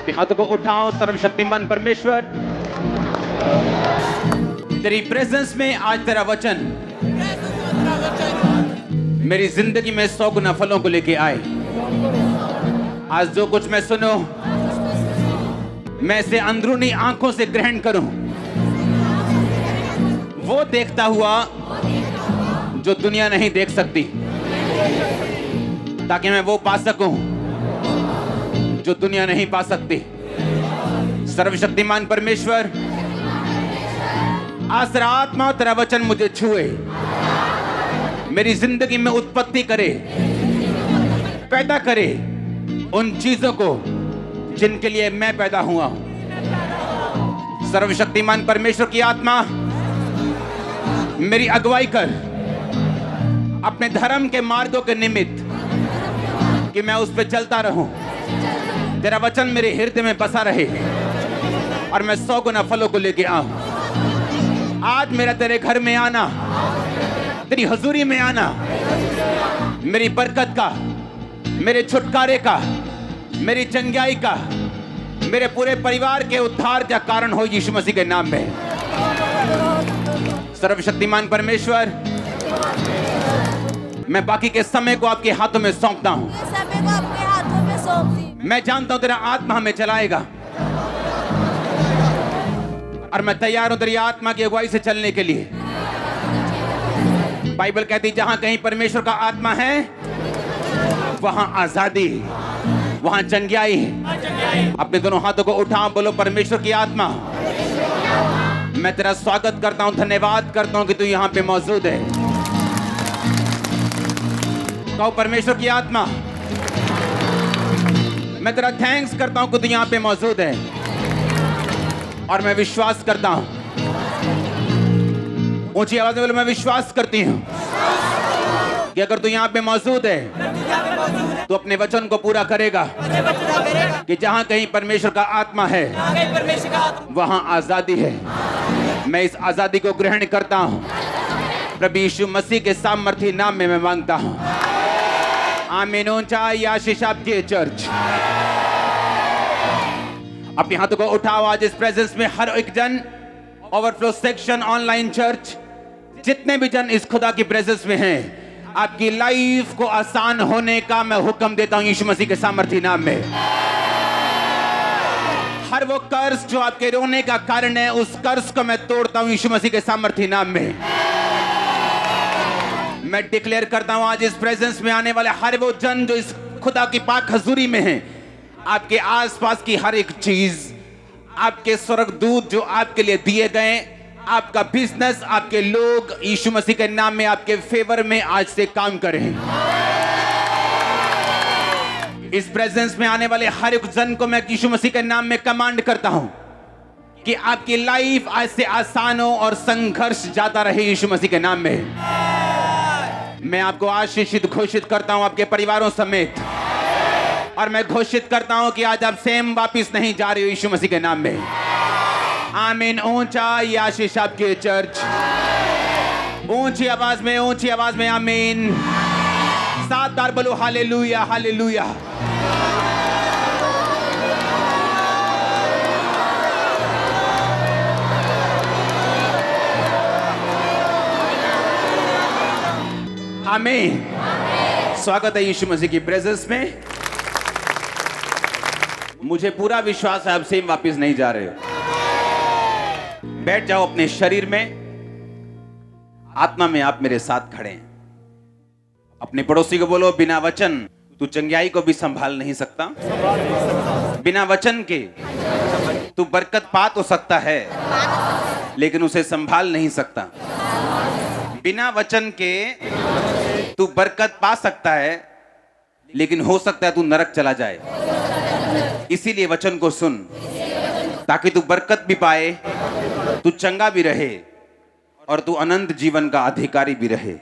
अपने हाथों को उठाओ। सर्वशक्तिमान परमेश्वर, तेरी प्रेजेंस में आज तेरा वचन मेरी जिंदगी में 100 गुना फलों को लेके आए। आज जो कुछ मैं सुनो, मैं इसे अंदरूनी आंखों से ग्रहण करूं, वो देखता हुआ जो दुनिया नहीं देख सकती, ताकि मैं वो पा सकूं जो दुनिया नहीं पा सकती। सर्वशक्तिमान परमेश्वर, आज तेरा आत्मा, तेरा वचन मुझे छुए, मेरी जिंदगी में उत्पत्ति करे, पैदा करे उन चीजों को जिनके लिए मैं पैदा हुआ हूं। सर्वशक्तिमान परमेश्वर की आत्मा, मेरी अगुवाई कर अपने धर्म के मार्गों के निमित्त, कि मैं उस पर चलता रहूं, तेरा वचन मेरे हृदय में बसा रहे और मैं 100 गुना फलों को लेके आऊं। आज मेरा तेरे घर में आना, तेरी हजूरी में आना, मेरी बरकत का, मेरे छुटकारे का, मेरी चंगाई का, मेरे पूरे परिवार के उद्धार का कारण हो, यीशु मसीह के नाम में। सर्वशक्तिमान परमेश्वर, मैं बाकी के समय को आपके हाथों में सौंपता हूं। मैं जानता हूं तेरा आत्मा हमें चलाएगा और मैं तैयार हूं तेरी आत्मा की अगुवाई से चलने के लिए। बाइबल कहती, जहां कहीं परमेश्वर का आत्मा है वहां आजादी, वहां चंगाई है। अपने दोनों हाथों को उठा, बोलो, परमेश्वर की आत्मा, मैं तेरा स्वागत करता हूं, धन्यवाद करता हूं कि तू यहां पे मौजूद है। कहो, परमेश्वर की आत्मा, मैं तेरा थैंक्स करता हूं कि तू यहां पे मौजूद है और मैं विश्वास करता हूं, ऊंची आवाज में बोलो, मैं विश्वास करती हूं कि अगर तू यहां पे मौजूद है तो अपने वचन को पूरा करेगा, कि जहां कहीं परमेश्वर का आत्मा है वहां आजादी है। मैं इस आजादी को ग्रहण करता हूं, प्रभु यीशु मसीह के सामर्थी नाम में मैं मांगता हूं, आमीन। ऊंचा आशीष आपकी चर्च। अपने हाथों को उठाओ। आज इस प्रेजेंस में हर एक जन, ओवरफ्लो सेक्शन, ऑनलाइन चर्च, जितने भी जन इस खुदा की प्रेजेंस में हैं, आपकी लाइफ को आसान होने का मैं हुक्म देता हूं यीशु मसीह के सामर्थी नाम में। हर वो कर्ज जो आपके रोने का कारण है, उस कर्ज को मैं तोड़ता हूं यीशु मसीह के सामर्थी नाम में। मैं डिक्लेयर करता हूं, आज इस प्रेजेंस में आने वाले हर वो जन जो इस खुदा की पाक हजूरी में हैं, आपके आसपास की हर एक चीज, आपके स्वर्गदूत जो आपके लिए दिए गए, आपका बिजनेस, आपके लोग, यीशु मसीह के नाम में आपके फेवर में आज से काम करें। इस प्रेजेंस में आने वाले हर एक जन को मैं यीशु मसीह के नाम में कमांड करता हूं कि आपकी लाइफ आज से आसान हो और संघर्ष जाता रहे यीशु मसीह के नाम में। मैं आपको आशीषित घोषित करता हूं आपके परिवारों समेत, और मैं घोषित करता हूं कि आज आप सेम वापिस नहीं जा रहे हो यीशु मसीह के नाम में। आमीन। ऊंचा आशीष आपकी चर्च, ऊंची आवाज में, ऊंची आवाज में आमीन। 7 बार बोलो हालेलुया, हालेलुया। आमीन। स्वागत है यीशु मसीह की प्रेजेंस में। मुझे पूरा विश्वास है आप सेम वापस नहीं जा रहे हो। बैठ जाओ अपने शरीर में, आत्मा में आप मेरे साथ खड़े हैं। अपने पड़ोसी को बोलो, बिना वचन तू चंगाई को भी संभाल नहीं सकता। बिना वचन के तू बरकत पा तो सकता है लेकिन उसे संभाल नहीं सकता। बिना वचन के तू बरकत पा सकता है लेकिन हो सकता है तू नरक चला जाए। इसीलिए वचन को सुन, ताकि तू बरकत भी पाए, तू चंगा भी रहे और तू अनंत जीवन का अधिकारी भी रहे।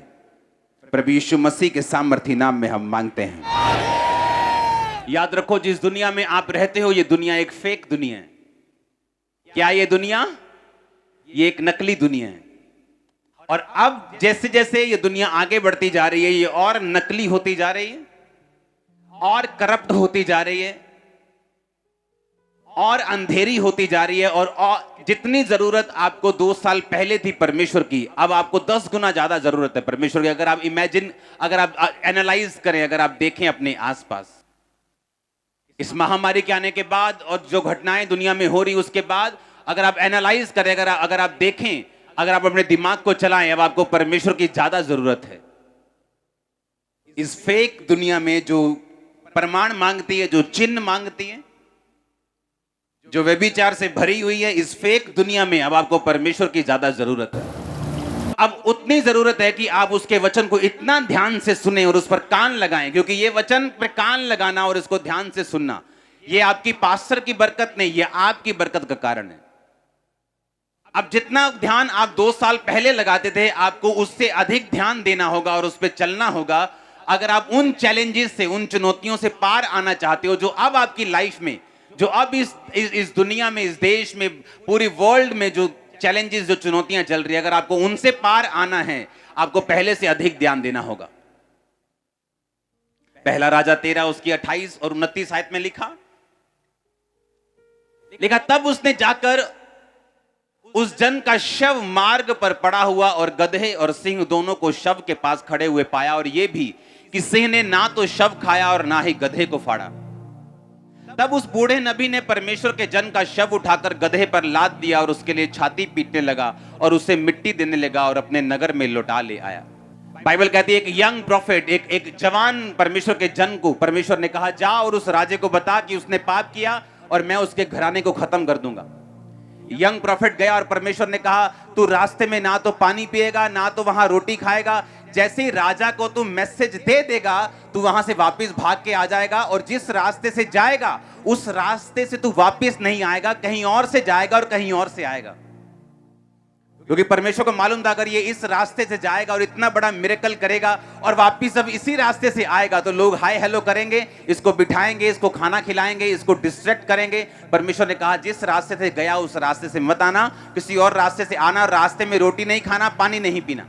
प्रभु यीशु मसीह के सामर्थी नाम में हम मांगते हैं। याद रखो, जिस दुनिया में आप रहते हो, ये दुनिया एक फेक दुनिया है। क्या ये दुनिया? ये एक नकली दुनिया है। और अब जैसे जैसे ये दुनिया आगे बढ़ती जा रही है, ये और नकली होती जा रही है और करप्ट होती जा रही है। और अंधेरी होती जा रही है, और जितनी जरूरत आपको 2 साल पहले थी परमेश्वर की, अब आपको 10 गुना ज्यादा जरूरत है परमेश्वर की। अगर आप इमेजिन, अगर आप एनालाइज करें, अगर आप देखें अपने आसपास, इस महामारी के आने के बाद और जो घटनाएं दुनिया में हो रही उसके बाद, अगर आप एनालाइज करें, अगर आप देखें, अगर आप अपने दिमाग को चलाएं, अब आपको परमेश्वर की ज्यादा जरूरत है। इस फेक दुनिया में जो प्रमाण मांगती है, जो चिन्ह मांगती है, जो व्यभिचार से भरी हुई है, इस फेक दुनिया में अब आपको परमेश्वर की ज्यादा जरूरत है। अब उतनी जरूरत है कि आप उसके वचन को इतना ध्यान से सुने और उस पर कान लगाएं, क्योंकि ये वचन पर कान लगाना और इसको ध्यान से सुनना, ये आपकी पास्टर की बरकत नहीं, ये आपकी बरकत का कारण है। अब जितना ध्यान आप 2 साल पहले लगाते थे, आपको उससे अधिक ध्यान देना होगा और उस पर चलना होगा। अगर आप उन चैलेंजेस से, उन चुनौतियों से पार आना चाहते हो, जो अब आपकी लाइफ में, जो अब इस दुनिया में, इस देश में, पूरी वर्ल्ड में जो चैलेंजेस, जो चुनौतियां चल रही है, अगर आपको उनसे पार आना है, आपको पहले से अधिक ध्यान देना होगा। पहला राजा 13 उसकी 28 और 29 आयत में लिखा, तब उसने जाकर उस जन का शव मार्ग पर पड़ा हुआ और गधे और सिंह दोनों को शव के पास खड़े हुए पाया, और यह भी कि सिंह ने ना तो शव खाया और ना ही गधे को फाड़ा। तब उस बूढ़े नबी ने परमेश्वर के जन का शव उठाकर गधे पर लाद दिया और उसके लिए छाती पीटने लगा और उसे मिट्टी देने लगा और अपने नगर में लौटा ले आया। बाइबल कहती है, एक यंग प्रॉफिट, एक जवान परमेश्वर के जन को परमेश्वर ने कहा, जा और उस राजे को बता कि उसने पाप किया और मैं उसके घराने को खत्म कर दूंगा। यंग प्रॉफिट गया और परमेश्वर ने कहा, तू रास्ते में ना तो पानी पिएगा, ना तो वहां रोटी खाएगा। जैसे ही राजा को तू मैसेज दे देगा, तू वहां से वापस भाग के आ जाएगा, और जिस रास्ते से जाएगा उस रास्ते से तू वापस नहीं आएगा, कहीं और से जाएगा और कहीं और से आएगा। क्योंकि परमेश्वर को मालूम था, अगर ये इस रास्ते से जाएगा और इतना बड़ा मिरेकल करेगा और वापिस जब इसी रास्ते से आएगा, तो लोग हाय हेलो करेंगे, इसको बिठाएंगे, इसको खाना खिलाएंगे, इसको डिस्ट्रैक्ट करेंगे। परमेश्वर ने कहा, जिस रास्ते से गया उस रास्ते से मत आना, किसी और रास्ते से आना, रास्ते में रोटी नहीं खाना, पानी नहीं पीना।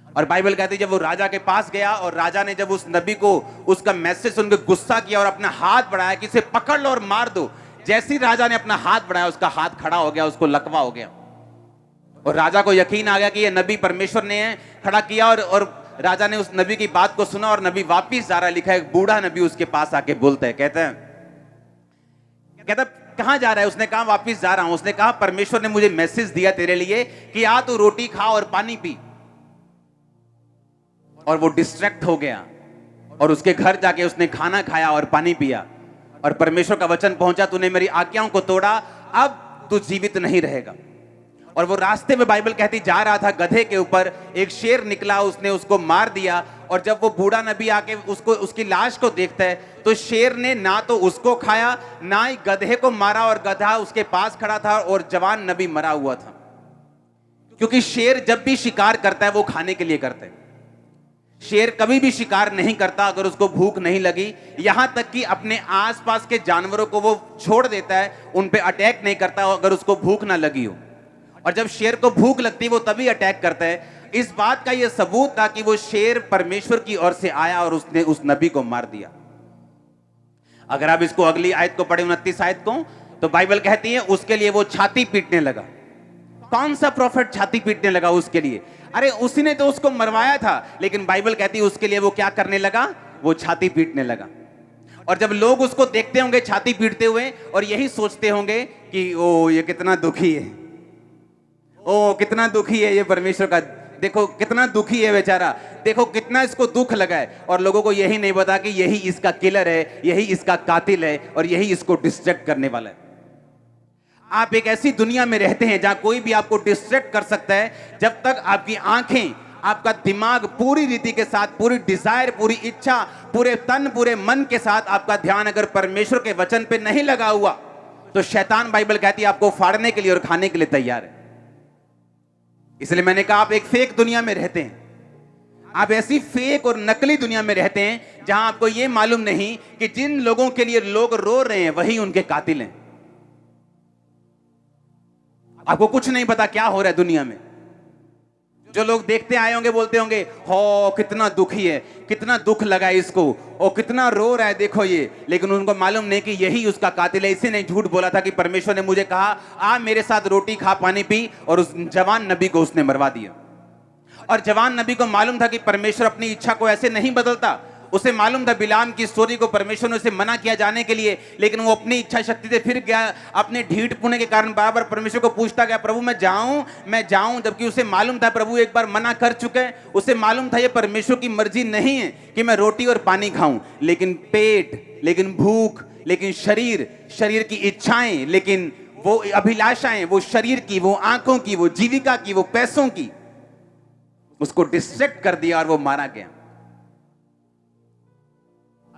और बाइबल कहती है, जब वो राजा के पास गया और राजा ने जब उस नबी को उसका मैसेज सुनकर गुस्सा किया और अपना हाथ बढ़ाया कि इसे पकड़ लो और मार दो, जैसे ही राजा ने अपना हाथ बढ़ाया, उसका हाथ खड़ा हो गया, उसको लकवा हो गया, और राजा को यकीन आ गया कि ये नबी परमेश्वर ने खड़ा किया। और राजा ने उस नबी की बात को सुना और नबी वापिस जा रहा। लिखा है, एक बूढ़ा नबी उसके पास आके बोलता है, कहता कहां जा रहा है? उसने कहा, वापिस जा रहा हूं। उसने कहा, परमेश्वर ने मुझे मैसेज दिया तेरे लिए कि आ तू रोटी खा और पानी पी। और वो डिस्ट्रैक्ट हो गया और उसके घर जाके उसने खाना खाया और पानी पिया, और परमेश्वर का वचन पहुंचा, तूने मेरी आज्ञाओं को तोड़ा, अब तू जीवित नहीं रहेगा। और वो रास्ते में बाइबल कहती जा रहा था, गधे के ऊपर एक शेर निकला, उसने उसको मार दिया। और जब वो बूढ़ा नबी आके उसकी लाश को देखता है, तो शेर ने ना तो उसको खाया, ना ही गधे को मारा, और गधा उसके पास खड़ा था और जवान नबी मरा हुआ था। क्योंकि शेर जब भी शिकार करता है वो खाने के लिए करता है। शेर कभी भी शिकार नहीं करता अगर उसको भूख नहीं लगी, यहां तक कि अपने आसपास के जानवरों को वो छोड़ देता है, उन पे अटैक नहीं करता अगर उसको भूख ना लगी हो। और जब शेर को भूख लगती है वो तभी अटैक करता है। इस बात का यह सबूत था कि वो शेर परमेश्वर की ओर से आया और उसने उस नबी को मार दिया। अगर आप इसको अगली आयत को पढ़े, 29 आयत को, तो बाइबल कहती है उसके लिए वो छाती पीटने लगा। कौन सा प्रॉफिट छाती पीटने लगा उसके लिए? अरे उसी ने तो उसको मरवाया था, लेकिन बाइबल कहती है उसके लिए वो क्या करने लगा? वो छाती पीटने लगा। और जब लोग उसको देखते होंगे छाती पीटते हुए और यही सोचते होंगे कि ओ ये कितना दुखी है, ओ कितना दुखी है ये परमेश्वर का, देखो कितना दुखी है बेचारा, देखो कितना इसको दुख लगा है। और लोगों को यही नहीं पता कि यही इसका किलर है, यही इसका कातिल है, और यही इसको डिस्ट्रैक्ट करने वाला है। आप एक ऐसी दुनिया में रहते हैं जहां कोई भी आपको डिस्ट्रैक्ट कर सकता है। जब तक आपकी आंखें, आपका दिमाग पूरी रीति के साथ, पूरी डिजायर, पूरी इच्छा, पूरे तन, पूरे मन के साथ आपका ध्यान अगर परमेश्वर के वचन पे नहीं लगा हुआ, तो शैतान, बाइबल कहती है, आपको फाड़ने के लिए और खाने के लिए तैयार है। इसलिए मैंने कहा आप एक फेक दुनिया में रहते हैं। आप ऐसी फेक और नकली दुनिया में रहते हैं जहां आपको यह मालूम नहीं कि जिन लोगों के लिए लोग रो रहे हैं वही उनके कातिल हैं। आपको कुछ नहीं पता क्या हो रहा है दुनिया में। जो लोग देखते आए होंगे बोलते होंगे, हो कितना दुखी है, कितना दुख लगा है इसको, और कितना रो रहा है देखो ये। लेकिन उनको मालूम नहीं कि यही उसका कातिल है। इसी ने झूठ बोला था कि परमेश्वर ने मुझे कहा आ मेरे साथ रोटी खा पानी पी, और उस जवान नबी को उसने मरवा दिया। और जवान नबी को मालूम था कि परमेश्वर अपनी इच्छा को ऐसे नहीं बदलता। उसे मालूम था बिलाम की स्टोरी को परमेश्वर ने उसे मना किया जाने के लिए, लेकिन वो अपनी इच्छा शक्ति से फिर गया। अपने ढीठ पुणे के कारण बार बार परमेश्वर को पूछता गया, प्रभु मैं जाऊं, जबकि उसे मालूम था प्रभु एक बार मना कर चुके हैं। उसे मालूम था ये परमेश्वर की मर्जी नहीं है कि मैं रोटी और पानी खाऊं, लेकिन पेट, लेकिन भूख, लेकिन शरीर की इच्छाएं, लेकिन वो अभिलाषाएं, वो शरीर की, वो आंखों की, वो जीविका की, वो पैसों की, उसको डिस्ट्रैक्ट कर दिया और वो मारा गया।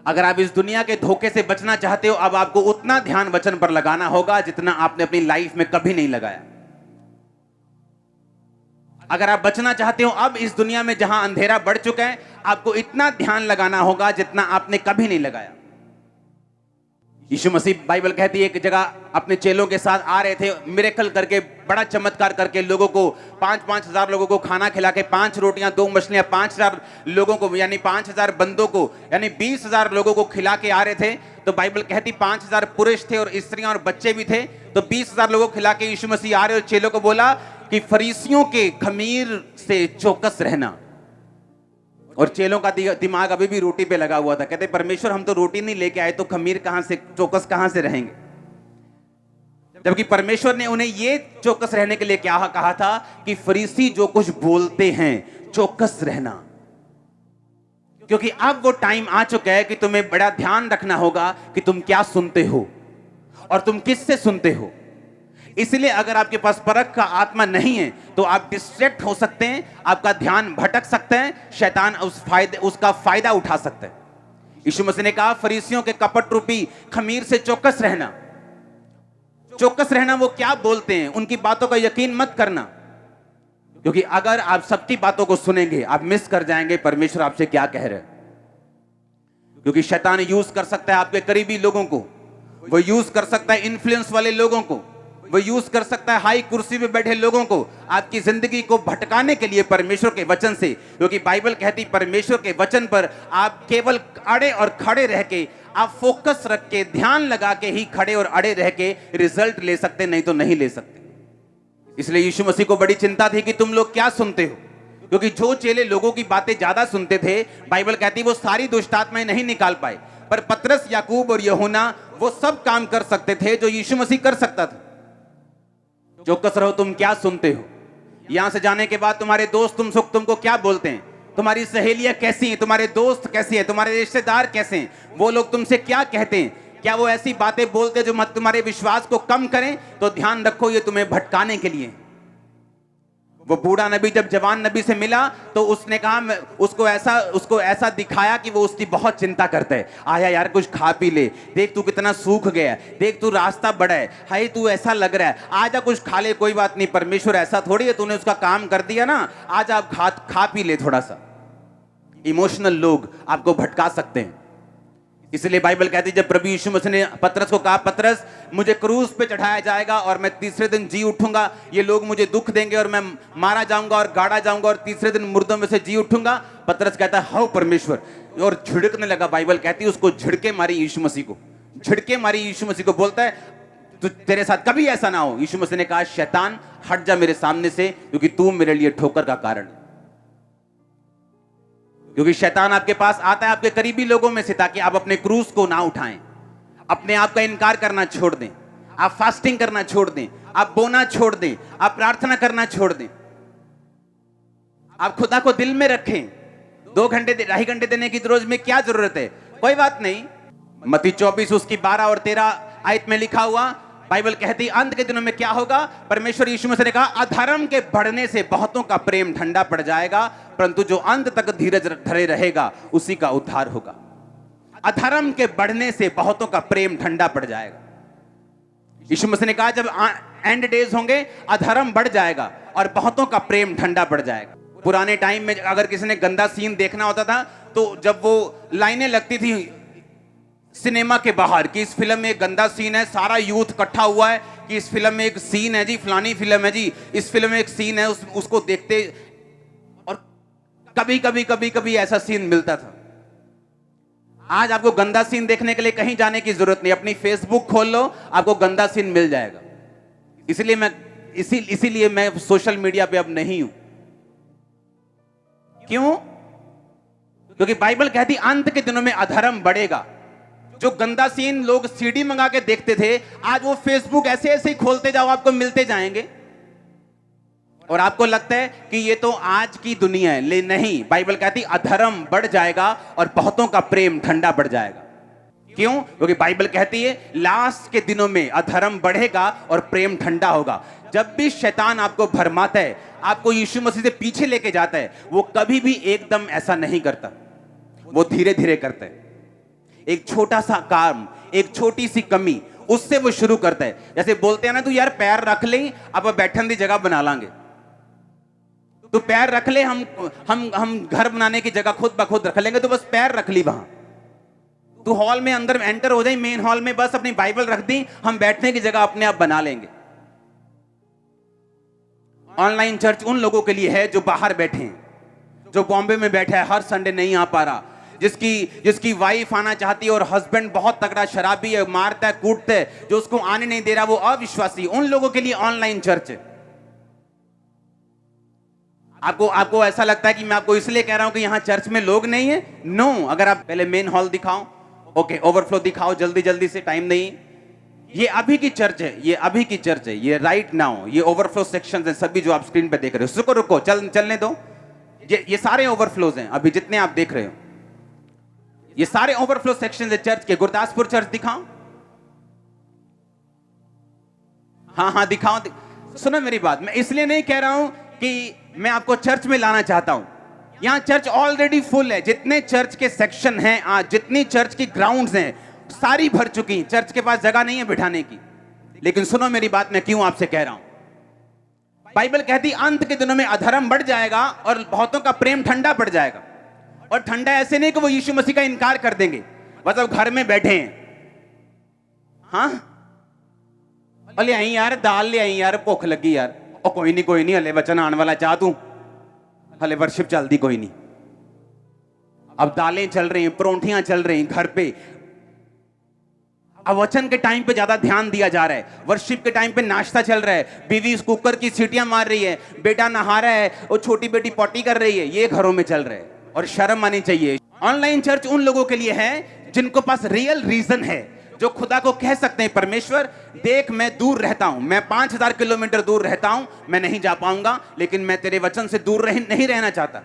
अगर आप इस दुनिया के धोखे से बचना चाहते हो, अब आपको उतना ध्यान वचन पर लगाना होगा जितना आपने अपनी लाइफ में कभी नहीं लगाया। अगर आप बचना चाहते हो अब इस दुनिया में जहां अंधेरा बढ़ चुका है, आपको इतना ध्यान लगाना होगा जितना आपने कभी नहीं लगाया। यीशु मसीह, बाइबल कहती है, एक जगह अपने चेलों के साथ आ रहे थे, मिरेकल करके, बड़ा चमत्कार करके, लोगों को 5-5 हजार लोगों को खाना खिला के, 5 रोटियां 2 मछलियां 5,000 लोगों को, यानी 5,000 बंदों को, यानी 20,000 लोगों को खिला के आ रहे थे। तो बाइबल कहती 5,000 पुरुष थे और स्त्रियां और बच्चे भी थे। तो 20,000 लोगों को खिला के यीशु मसीह आ रहे और चेलों को बोला कि फरीसियों के खमीर से चौकस रहना। और चेलों का दिमाग अभी भी रोटी पे लगा हुआ था। कहते परमेश्वर हम तो रोटी नहीं लेके आए, तो खमीर कहां से, चौकस कहां से रहेंगे? जबकि परमेश्वर ने उन्हें ये चौकस रहने के लिए क्या कहा था कि फरीसी जो कुछ बोलते हैं चौकस रहना। क्योंकि अब वो टाइम आ चुका है कि तुम्हें बड़ा ध्यान रखना होगा कि तुम क्या सुनते हो और तुम किससे सुनते हो। इसलिए अगर आपके पास परख का आत्मा नहीं है तो आप डिस्ट्रैक्ट हो सकते हैं, आपका ध्यान भटक सकते हैं, शैतान उसका फायदा उठा सकते हैं। यीशु मसीह ने कहा फरीसियों के कपट रूपी खमीर से चौकस रहना। चौकस रहना, वो क्या बोलते हैं उनकी बातों का यकीन मत करना, क्योंकि अगर आप सबकी बातों को सुनेंगे आप मिस कर जाएंगे परमेश्वर आपसे क्या कह रहे हैं। क्योंकि शैतान यूज कर सकता है आपके करीबी लोगों को, वो यूज कर सकता है इन्फ्लुएंस वाले लोगों को, वो यूज कर सकता है हाई कुर्सी पे बैठे लोगों को, आपकी जिंदगी को भटकाने के लिए परमेश्वर के वचन से। क्योंकि बाइबल कहती परमेश्वर के वचन पर आप केवल अड़े और खड़े रह के, आप फोकस रख के, ध्यान लगा के ही खड़े और अड़े रह के रिजल्ट ले सकते, नहीं तो नहीं ले सकते। इसलिए यीशु मसीह को बड़ी चिंता थी कि तुम लोग क्या सुनते हो। क्योंकि जो चेले लोगों की बातें ज्यादा सुनते थे, बाइबल कहती वो सारी दुष्ट आत्माएं नहीं निकाल पाए, पर पतरस, याकूब और यूहन्ना वो सब काम कर सकते थे जो यीशु मसीह कर सकता था। चौकस रहो तुम क्या सुनते हो। यहां से जाने के बाद तुम्हारे दोस्त तुमको क्या बोलते हैं, तुम्हारी सहेलियां कैसी हैं, तुम्हारे दोस्त कैसे हैं, तुम्हारे रिश्तेदार कैसे हैं, वो लोग तुमसे क्या कहते हैं। क्या वो ऐसी बातें बोलते हैं जो मत तुम्हारे विश्वास को कम करें? तो ध्यान रखो ये तुम्हें भटकाने के लिए। वो बूढ़ा नबी जब जवान नबी से मिला तो उसने कहा, उसको ऐसा दिखाया कि वो उसकी बहुत चिंता करता है। आया यार कुछ खा पी ले, देख तू कितना सूख गया, देख तू रास्ता बड़ा है, हाय तू ऐसा लग रहा है, आजा कुछ खा ले, कोई बात नहीं, परमेश्वर ऐसा थोड़ी है, तूने उसका काम कर दिया ना, आज आप खा पी ले थोड़ा सा। इमोशनल लोग आपको भटका सकते हैं। इसलिए बाइबल कहती है जब प्रभु यीशु मसीह ने पतरस को कहा, पतरस मुझे क्रूस पे चढ़ाया जाएगा और मैं तीसरे दिन जी उठूंगा, ये लोग मुझे दुख देंगे और मैं मारा जाऊंगा और गाड़ा जाऊंगा और तीसरे दिन मुर्दों में से जी उठूंगा। पतरस कहता है हाउ परमेश्वर, और झिड़कने लगा। बाइबल कहती है उसको झिड़के मारी यीशु मसीह को, झिड़के मारी यीशु मसीह को, बोलता है तो तेरे साथ कभी ऐसा ना हो। यीशु मसीह ने कहा शैतान हट जा मेरे सामने से, क्योंकि तू मेरे लिए ठोकर का कारण है। क्योंकि शैतान आपके पास आता है आपके करीबी लोगों में से, ताकि आप अपने क्रूस को ना उठाएं, अपने आप का इनकार करना छोड़ दें, आप फास्टिंग करना छोड़ दें, आप बोना छोड़ दें, आप प्रार्थना करना छोड़ दें, आप खुदा को दिल में रखें। 2 घंटे 2.5 घंटे देने की रोज में क्या जरूरत है? कोई बात नहीं। मत्ती 24 उसकी 12 और 13 आयत में लिखा हुआ, बाइबल कहती अंत के दिनों में क्या होगा। परमेश्वर यीशु मसीह ने कहा अधर्म के बढ़ने से बहुतों का प्रेम ठंडा पड़ जाएगा, परंतु जो अंत तक धीरज धरे रहेगा उसी का उद्धार होगा। अधर्म के बढ़ने से बहुतों का प्रेम ठंडा पड़ जाएगा। यीशु मसीह ने कहा जब एंड डेज होंगे अधर्म बढ़ जाएगा और बहुतों का प्रेम ठंडा पड़ जाएगा। पुराने टाइम में अगर किसी ने गंदा सीन देखना होता था तो जब वो लाइनें लगती थी सिनेमा के बाहर कि इस फिल्म में एक गंदा सीन है, सारा यूथ इकट्ठा हुआ है कि इस फिल्म में एक सीन है जी, फलानी फिल्म है जी, इस फिल्म में एक सीन है, उसको देखते कभी कभी ऐसा सीन मिलता था। आज आपको गंदा सीन देखने के लिए कहीं जाने की जरूरत नहीं, अपनी फेसबुक खोल लो, आपको गंदा सीन मिल जाएगा। इसीलिए मैं सोशल मीडिया पे अब नहीं हूं। क्यों? क्योंकि बाइबल कहती अंत के दिनों में अधर्म बढ़ेगा। जो गंदा सीन लोग सीडी मंगा के देखते थे, आज वो फेसबुक ऐसे ऐसे ही खोलते जाओ, आपको मिलते जाएंगे और आपको लगता है कि ये तो आज की दुनिया है। ले नहीं, बाइबल कहती अधर्म बढ़ जाएगा और बहुतों का प्रेम ठंडा पड़ जाएगा। क्यों? क्योंकि बाइबल कहती है लास्ट के दिनों में अधर्म बढ़ेगा और प्रेम ठंडा होगा। जब भी शैतान आपको भरमाता है, आपको यीशु मसीह से पीछे लेके जाता है, वो कभी भी एकदम ऐसा नहीं करता, वो धीरे धीरे करता है। एक छोटा सा काम, एक छोटी सी कमी, उससे वो शुरू करता है। जैसे बोलते हैं ना, तू यार पैर रख ले, अब बैठन की जगह बना लांगे। तो पैर रख ले, हम घर बनाने की जगह खुद ब खुद रख लेंगे, तो बस पैर रख ली वहां। तू हॉल में अंदर एंटर हो जाए, मेन हॉल में, बस अपनी बाइबल रख दी, हम बैठने की जगह अपने आप बना लेंगे। ऑनलाइन चर्च उन लोगों के लिए है जो बाहर बैठे हैं, जो बॉम्बे में बैठा है, हर संडे नहीं आ पा रहा, जिसकी वाइफ आना चाहती है और हस्बैंड बहुत तगड़ा शराबी है, मारता है, कूटता है, जो उसको आने नहीं दे रहा, वो अविश्वासी। उन लोगों के लिए ऑनलाइन चर्च है। आपको ऐसा लगता है कि मैं आपको इसलिए कह रहा हूं कि यहां चर्च में लोग नहीं है? नो। अगर आप पहले मेन हॉल दिखाओ, ओके, ओवरफ्लो दिखाओ जल्दी जल्दी से, टाइम नहीं। ये अभी की चर्च है, ये अभी की चर्च है, ये राइट नाउ, ये ओवरफ्लो सेक्शंस हैं सभी जो आप स्क्रीन पे देख रहे हो। रुको चलने दो। ये सारे ओवरफ्लोज हैं अभी जितने आप देख रहे हो, ये सारे ओवरफ्लो सेक्शंस है चर्च के। गुरदासपुर चर्च दिखाओ, हाँ दिखाओ। सुनो मेरी बात, मैं इसलिए नहीं कह रहा हूं कि मैं आपको चर्च में लाना चाहता हूं। यहां चर्च ऑलरेडी फुल है। जितने चर्च के सेक्शन हैं आज, जितनी चर्च की ग्राउंड्स हैं, सारी भर चुकी हैं। चर्च के पास जगह नहीं है बिठाने की। लेकिन सुनो मेरी बात, मैं क्यों आपसे कह रहा हूं। बाइबल कहती अंत के दिनों में अधर्म बढ़ जाएगा और बहुतों का प्रेम ठंडा पड़ जाएगा। और ठंडा ऐसे नहीं कि वो यीशु मसीह का इनकार कर देंगे, मतलब घर में बैठे हैं, हाँ ले आई यार दाल, ले आई यार, भुख लगी यार, और कोई नहीं हले वचन आने वाला, चाह तू हले वर्शिप चलती कोई नहीं। अब दालें चल रही हैं, परोंठियां चल रही हैं घर पे। अब वचन के टाइम पे ज्यादा ध्यान दिया जा रहा है, वर्शिप के टाइम पे नाश्ता चल रहा है, बीवी कुकर की सीटियां मार रही है, बेटा नहा रहा है और छोटी बेटी पॉटी कर रही है, ये घरों में चल रहा है और शर्म आनी चाहिए। ऑनलाइन चर्च उन लोगों के लिए है जिनको पास रियल रीजन है, जो खुदा को कह सकते हैं परमेश्वर देख मैं दूर रहता हूं, मैं 5000 किलोमीटर दूर रहता हूं, मैं नहीं जा पाऊंगा, लेकिन मैं तेरे वचन से दूर नहीं रहना चाहता।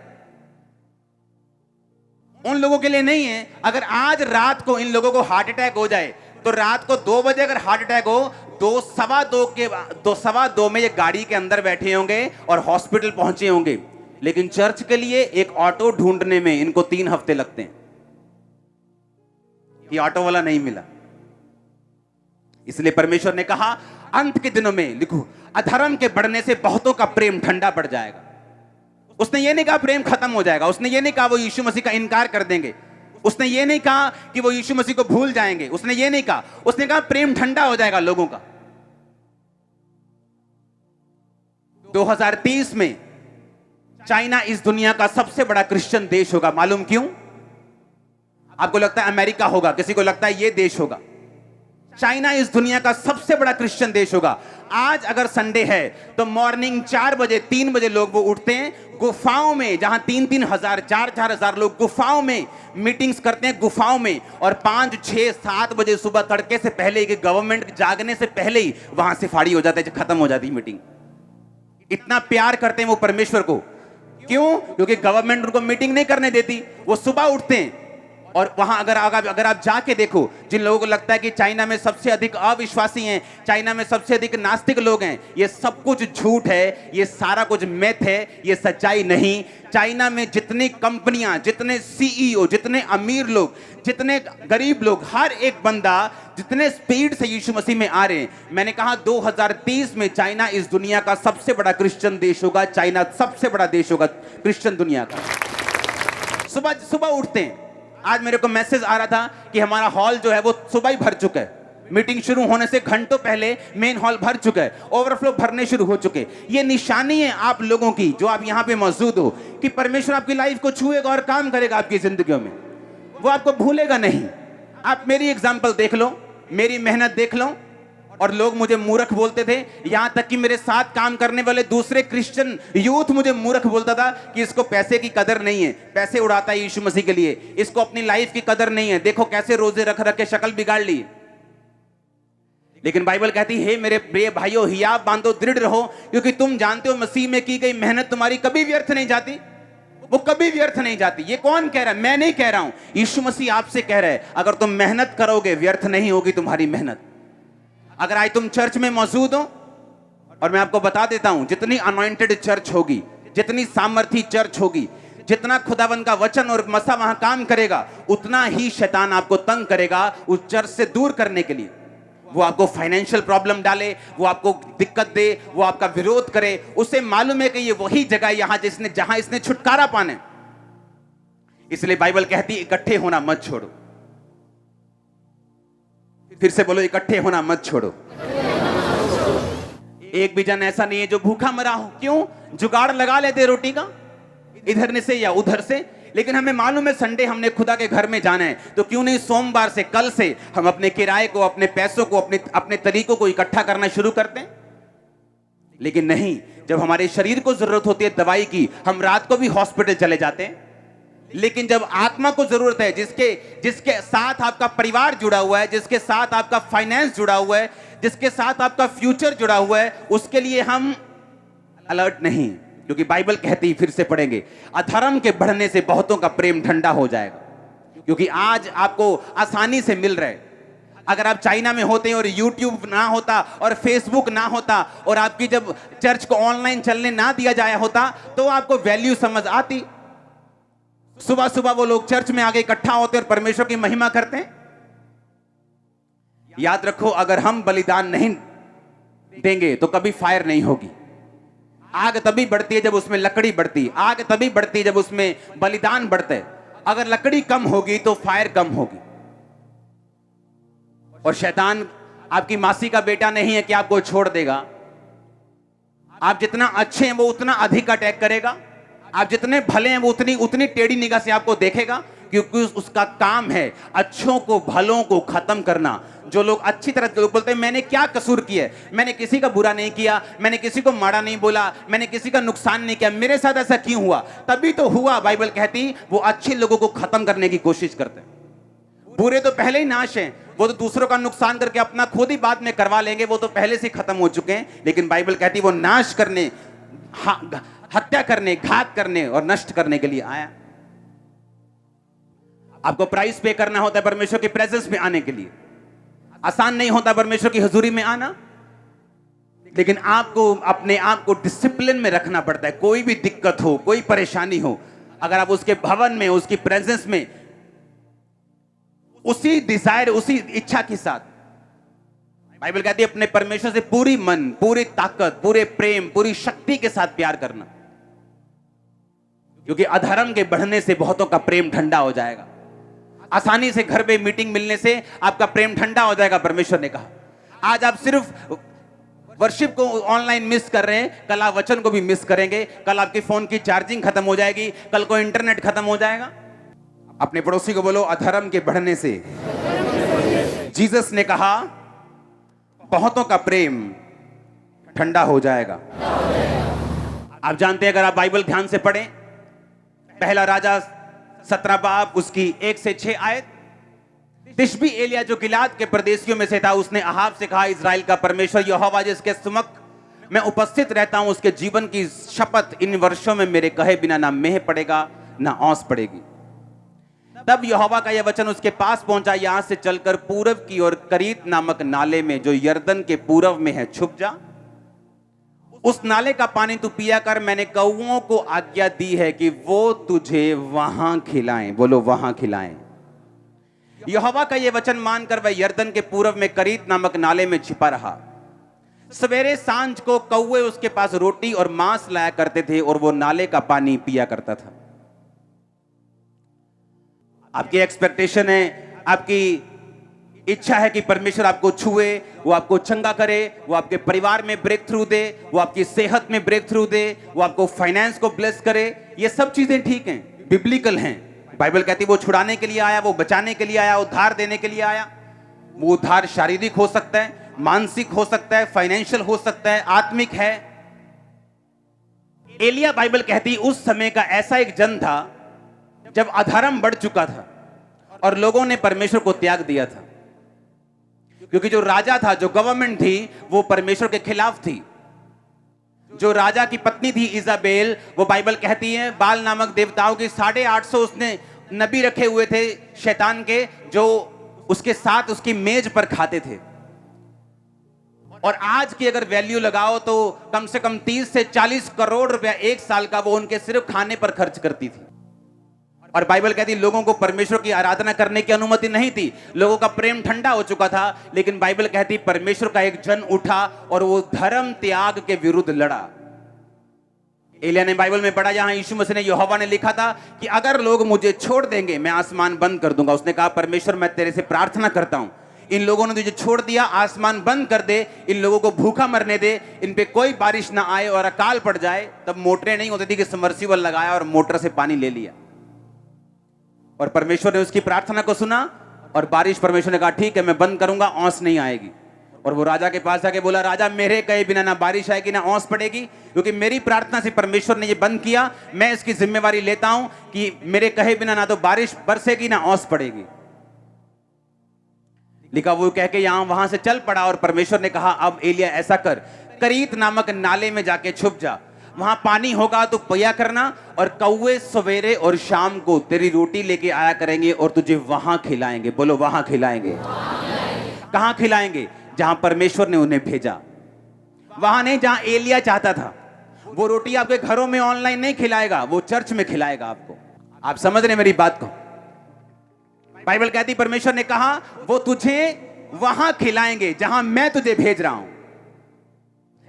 उन लोगों के लिए नहीं है। अगर आज रात को इन लोगों को हार्ट अटैक हो जाए, तो रात को 2 बजे अगर हार्ट अटैक हो, 2:15 में ये गाड़ी के अंदर बैठे होंगे और हॉस्पिटल पहुंचे होंगे। लेकिन चर्च के लिए एक ऑटो ढूंढने में इनको 3 हफ्ते लगते हैं कि ऑटो वाला नहीं मिला। इसलिए परमेश्वर ने कहा अंत के दिनों में, लिखो, अधर्म के बढ़ने से बहुतों का प्रेम ठंडा पड़ जाएगा। उसने ये नहीं कहा प्रेम खत्म हो जाएगा, उसने ये नहीं कहा वो यीशु मसीह का इनकार कर देंगे, उसने ये नहीं कहा कि वो यीशु मसीह को भूल जाएंगे, उसने ये नहीं कहा, उसने कहा प्रेम ठंडा हो जाएगा लोगों का। 2030 में चाइना इस दुनिया का सबसे बड़ा क्रिश्चियन देश होगा। मालूम क्यों? आपको लगता है अमेरिका होगा, किसी को लगता है ये देश होगा। चाइना इस दुनिया का सबसे बड़ा क्रिश्चियन देश होगा। आज अगर संडे है तो मॉर्निंग 4 बजे 3 बजे लोग वो उठते हैं गुफाओं में, जहां 3-3 हजार 4-4 हजार लोग गुफाओं में मीटिंग्स करते हैं, गुफाओं में। और 5, 6, 7 बजे सुबह तड़के से पहले कि गवर्नमेंट जागने से पहले ही वहां से फाड़ी हो जाता है, खत्म हो जाती है मीटिंग। इतना प्यार करते हैं वो परमेश्वर को। क्यों? क्योंकि गवर्नमेंट उनको मीटिंग नहीं करने देती। वो सुबह उठते हैं और वहां अगर आप जाके देखो, जिन लोगों को लगता है कि चाइना में सबसे अधिक अविश्वासी हैं, चाइना में सबसे अधिक नास्तिक लोग हैं, ये सब कुछ झूठ है, ये सारा कुछ मिथ है, ये सच्चाई नहीं। चाइना में जितनी कंपनियां, जितने सीईओ, जितने अमीर लोग, जितने गरीब लोग, हर एक बंदा जितने स्पीड से यीशु मसीह में आ रहे हैं, मैंने कहा 2030 में चाइना इस दुनिया का सबसे बड़ा क्रिश्चियन देश होगा। चाइना सबसे बड़ा देश होगा क्रिश्चियन दुनिया का। सुबह उठते हैं। आज मेरे को मैसेज आ रहा था कि हमारा हॉल जो है वो सुबह ही भर चुका है। मीटिंग शुरू होने से घंटों पहले मेन हॉल भर चुका है, ओवरफ्लो भरने शुरू हो चुके। ये निशानी है आप लोगों की जो आप यहां पे मौजूद हो कि परमेश्वर आपकी लाइफ को छुएगा और काम करेगा आपकी जिंदगियों में, वो आपको भूलेगा नहीं। आप मेरी एग्जाम्पल देख लो, मेरी मेहनत देख लो, और लोग मुझे मूर्ख बोलते थे, यहां तक कि मेरे साथ काम करने वाले दूसरे क्रिश्चियन यूथ मुझे मूर्ख बोलता था कि इसको पैसे की कदर नहीं है, पैसे उड़ाता है यीशु मसीह के लिए, इसको अपनी लाइफ की कदर नहीं है, देखो कैसे रोजे रख रख के शक्ल बिगाड़ ली। लेकिन बाइबल कहती है, मेरे प्रिय भाइयों, हियाव बांधो, दृढ़ रहो, क्योंकि तुम जानते हो मसीह में की गई मेहनत तुम्हारी कभी व्यर्थ नहीं जाती, वो कभी व्यर्थ नहीं जाती। ये कौन कह रहा है? मैं नहीं कह रहा हूं, यीशु मसीह आपसे कह रहा है, अगर तुम मेहनत करोगे व्यर्थ नहीं होगी तुम्हारी मेहनत। अगर आज तुम चर्च में मौजूद हो, और मैं आपको बता देता हूं, जितनी अनॉइंटेड चर्च होगी, जितनी सामर्थी चर्च होगी, जितना खुदावंद का वचन और मसा वहां काम करेगा, उतना ही शैतान आपको तंग करेगा उस चर्च से दूर करने के लिए। वो आपको फाइनेंशियल प्रॉब्लम डाले, वो आपको दिक्कत दे, वो आपका विरोध करे। उसे मालूम है कि ये वही जगह यहां जहां इसने छुटकारा पाने। इसलिए बाइबल कहती है, इकट्ठे होना मत छोड़ो। फिर से बोलो, इकट्ठे होना मत छोड़ो। एक भी जन ऐसा नहीं है जो भूखा मरा हो। क्यों? जुगाड़ लगा लेते रोटी का, इधर से या उधर से। लेकिन हमें मालूम है संडे हमने खुदा के घर में जाना है, तो क्यों नहीं सोमवार से, कल से हम अपने किराए को, अपने पैसों को, अपने तरीकों को इकट्ठा करना शुरू करते हैं। लेकिन नहीं, जब हमारे शरीर को जरूरत होती है दवाई की, हम रात को भी हॉस्पिटल चले जाते हैं। लेकिन जब आत्मा को जरूरत है, जिसके साथ आपका परिवार जुड़ा हुआ है, जिसके साथ आपका फाइनेंस जुड़ा हुआ है, जिसके साथ आपका फ्यूचर जुड़ा हुआ है, उसके लिए हम अलर्ट नहीं। क्योंकि बाइबल कहती है, फिर से पढ़ेंगे, अधर्म के बढ़ने से बहुतों का प्रेम ठंडा हो जाएगा। क्योंकि आज आपको आसानी से मिल रहा है। अगर आप चाइना में होते और यूट्यूब ना होता और फेसबुक ना होता और आपकी जब चर्च को ऑनलाइन चलने ना दिया जाया होता, तो आपको वैल्यू समझ आती। सुबह सुबह वो लोग चर्च में आगे इकट्ठा होते और परमेश्वर की महिमा करते हैं। याद रखो, अगर हम बलिदान नहीं देंगे तो कभी फायर नहीं होगी। आग तभी बढ़ती है जब उसमें लकड़ी बढ़ती है, आग तभी बढ़ती है जब उसमें बलिदान बढ़ता है। अगर लकड़ी कम होगी तो फायर कम होगी। और शैतान आपकी मासी का बेटा नहीं है कि आपको छोड़ देगा। आप जितना अच्छे हैं वो उतना अधिक अटैक करेगा, आप जितने भले हैं वो उतनी टेढ़ी निगाह से आपको देखेगा, क्योंकि उसका काम है अच्छों को, भलों को खत्म करना। जो लोग अच्छी तरह लोग बोलते हैं, मैंने क्या कसूर किया है, मैंने किसी का बुरा नहीं किया, मैंने किसी को माड़ा नहीं बोला, मैंने किसी का नुकसान नहीं किया, मेरे साथ ऐसा क्यों हुआ? तभी तो हुआ। बाइबल कहती वो अच्छे लोगों को खत्म करने की कोशिश करते हैं। बुरे तो पहले ही नाश हैं, वो तो दूसरों का नुकसान करके अपना खुद ही बाद में करवा लेंगे, वो तो पहले से खत्म हो चुके हैं। लेकिन बाइबल कहती वो नाश करने, हत्या करने, घात करने और नष्ट करने के लिए आया। आपको प्राइस पे करना होता है परमेश्वर की प्रेजेंस में आने के लिए। आसान नहीं होता परमेश्वर की हुजूरी में आना, लेकिन आपको अपने आप को डिसिप्लिन में रखना पड़ता है। कोई भी दिक्कत हो, कोई परेशानी हो, अगर आप उसके भवन में, उसकी प्रेजेंस में उसी डिजायर, उसी इच्छा के साथ, बाइबल कहती है अपने परमेश्वर से पूरी मन, पूरी ताकत, पूरे प्रेम, पूरी शक्ति के साथ प्यार करना। क्योंकि अधर्म के बढ़ने से बहुतों का प्रेम ठंडा हो जाएगा। आसानी से घर पे मीटिंग मिलने से आपका प्रेम ठंडा हो जाएगा, परमेश्वर ने कहा। आज आप सिर्फ वर्शिप को ऑनलाइन मिस कर रहे हैं, कल आप वचन को भी मिस करेंगे। कल आपके फोन की चार्जिंग खत्म हो जाएगी, कल को इंटरनेट खत्म हो जाएगा। अपने पड़ोसी को बोलो, अधर्म के बढ़ने से जीसस ने कहा बहुतों का प्रेम ठंडा हो जाएगा। आप जानते हैं, अगर आप बाइबल ध्यान से पढ़ें, पहला राजा 17 बाब उसकी 1 से 6 आयत, तिशबी एलिया जो गिलाद के प्रदेशियों में से था, उसने अहाब से कहा, इजराइल का परमेश्वर यहोवा जिसके सम्मुख मैं उपस्थित रहता हूं, उसके जीवन की शपथ, इन वर्षों में मेरे कहे बिना ना मेह पड़ेगा ना औंस पड़ेगी। तब यहोवा का यह वचन उसके पास पहुंचा, यहां से चलकर पूरब की ओर करीत नामक नाले में जो यर्दन के पूरब में है छुप जा। उस नाले का पानी तू पिया कर। मैंने कौओं को आज्ञा दी है कि वो तुझे वहां खिलाएं। बोलो, वहां खिलाएं। यहोवा का यह वचन मानकर वह यर्दन के पूरब में करीत नामक नाले में छिपा रहा। सवेरे सांझ को कौवे उसके पास रोटी और मांस लाया करते थे और वो नाले का पानी पिया करता था। आपकी एक्सपेक्टेशन है, आपकी इच्छा है कि परमेश्वर आपको छुए, वो आपको चंगा करे, वो आपके परिवार में ब्रेक थ्रू दे, वो आपकी सेहत में ब्रेक थ्रू दे, वो आपको फाइनेंस को ब्लेस करे। ये सब चीजें ठीक हैं, बिब्लिकल हैं। बाइबल कहती है वो छुड़ाने के लिए आया, वो बचाने के लिए आया, उद्धार देने के लिए आया। वो उद्धार शारीरिक हो सकता है, मानसिक हो सकता है, फाइनेंशियल हो सकता है, आत्मिक है। एलिया, बाइबल कहती है, उस समय का ऐसा एक जन था जब अधर्म बढ़ चुका था और लोगों ने परमेश्वर को त्याग दिया था, क्योंकि जो राजा था, जो गवर्नमेंट थी, वो परमेश्वर के खिलाफ थी। जो राजा की पत्नी थी इजाबेल, वो बाइबल कहती है बाल नामक देवताओं की 850 उसने नबी रखे हुए थे शैतान के, जो उसके साथ उसकी मेज पर खाते थे। और आज की अगर वैल्यू लगाओ तो कम से कम 30 से 40 करोड़ रुपया एक साल का वो उनके सिर्फ खाने पर खर्च करती थी। और बाइबल कहती है लोगों को परमेश्वर की आराधना करने की अनुमति नहीं थी, लोगों का प्रेम ठंडा हो चुका था। लेकिन बाइबल कहती परमेश्वर का एक जन उठा और वो धर्म त्याग के विरुद्ध लड़ा। एलिया ने बाइबल में पढ़ा, जहां यीशु मसीह ने, यहोवा ने लिखा था कि अगर लोग मुझे छोड़ देंगे मैं आसमान बंद कर दूंगा। उसने कहा परमेश्वर मैं तेरे से प्रार्थना करता हूं, इन लोगों ने तुझे छोड़ दिया, आसमान बंद कर दे, इन लोगों को भूखा मरने दे, इन पे कोई बारिश ना आए और अकाल पड़ जाए। तब मोटरें नहीं होती थी कि सबमर्सिबल लगाया और मोटर से पानी ले लिया। और परमेश्वर ने उसकी प्रार्थना को सुना और बारिश, परमेश्वर ने कहा ठीक है मैं बंद करूंगा, औंस नहीं आएगी। और वो राजा के पास जाके बोला, राजा मेरे कहे बिना ना बारिश आएगी ना औंस पड़ेगी, क्योंकि मेरी प्रार्थना से परमेश्वर ने ये बंद किया। मैं इसकी जिम्मेवारी लेता हूं कि मेरे कहे बिना ना तो बारिश बरसेगी ना औंस पड़ेगी। लिखा, वो कह के यहां वहां से चल पड़ा। और परमेश्वर ने कहा अब एलिया ऐसा कर, करीत नामक नाले में जाके छुप जा, वहां पानी होगा तो पिया करना, और कौवे सवेरे और शाम को तेरी रोटी लेके आया करेंगे और तुझे वहां खिलाएंगे। बोलो वहां खिलाएंगे। कहां खिलाएंगे? जहां परमेश्वर ने उन्हें भेजा, वहां नहीं जहां एलिया चाहता था। वो रोटी आपके घरों में ऑनलाइन नहीं खिलाएगा, वो चर्च में खिलाएगा आपको। आप समझ रहे मेरी बात को? बाइबल कहती परमेश्वर ने कहा वो तुझे वहां खिलाएंगे जहां मैं तुझे भेज रहा हूं।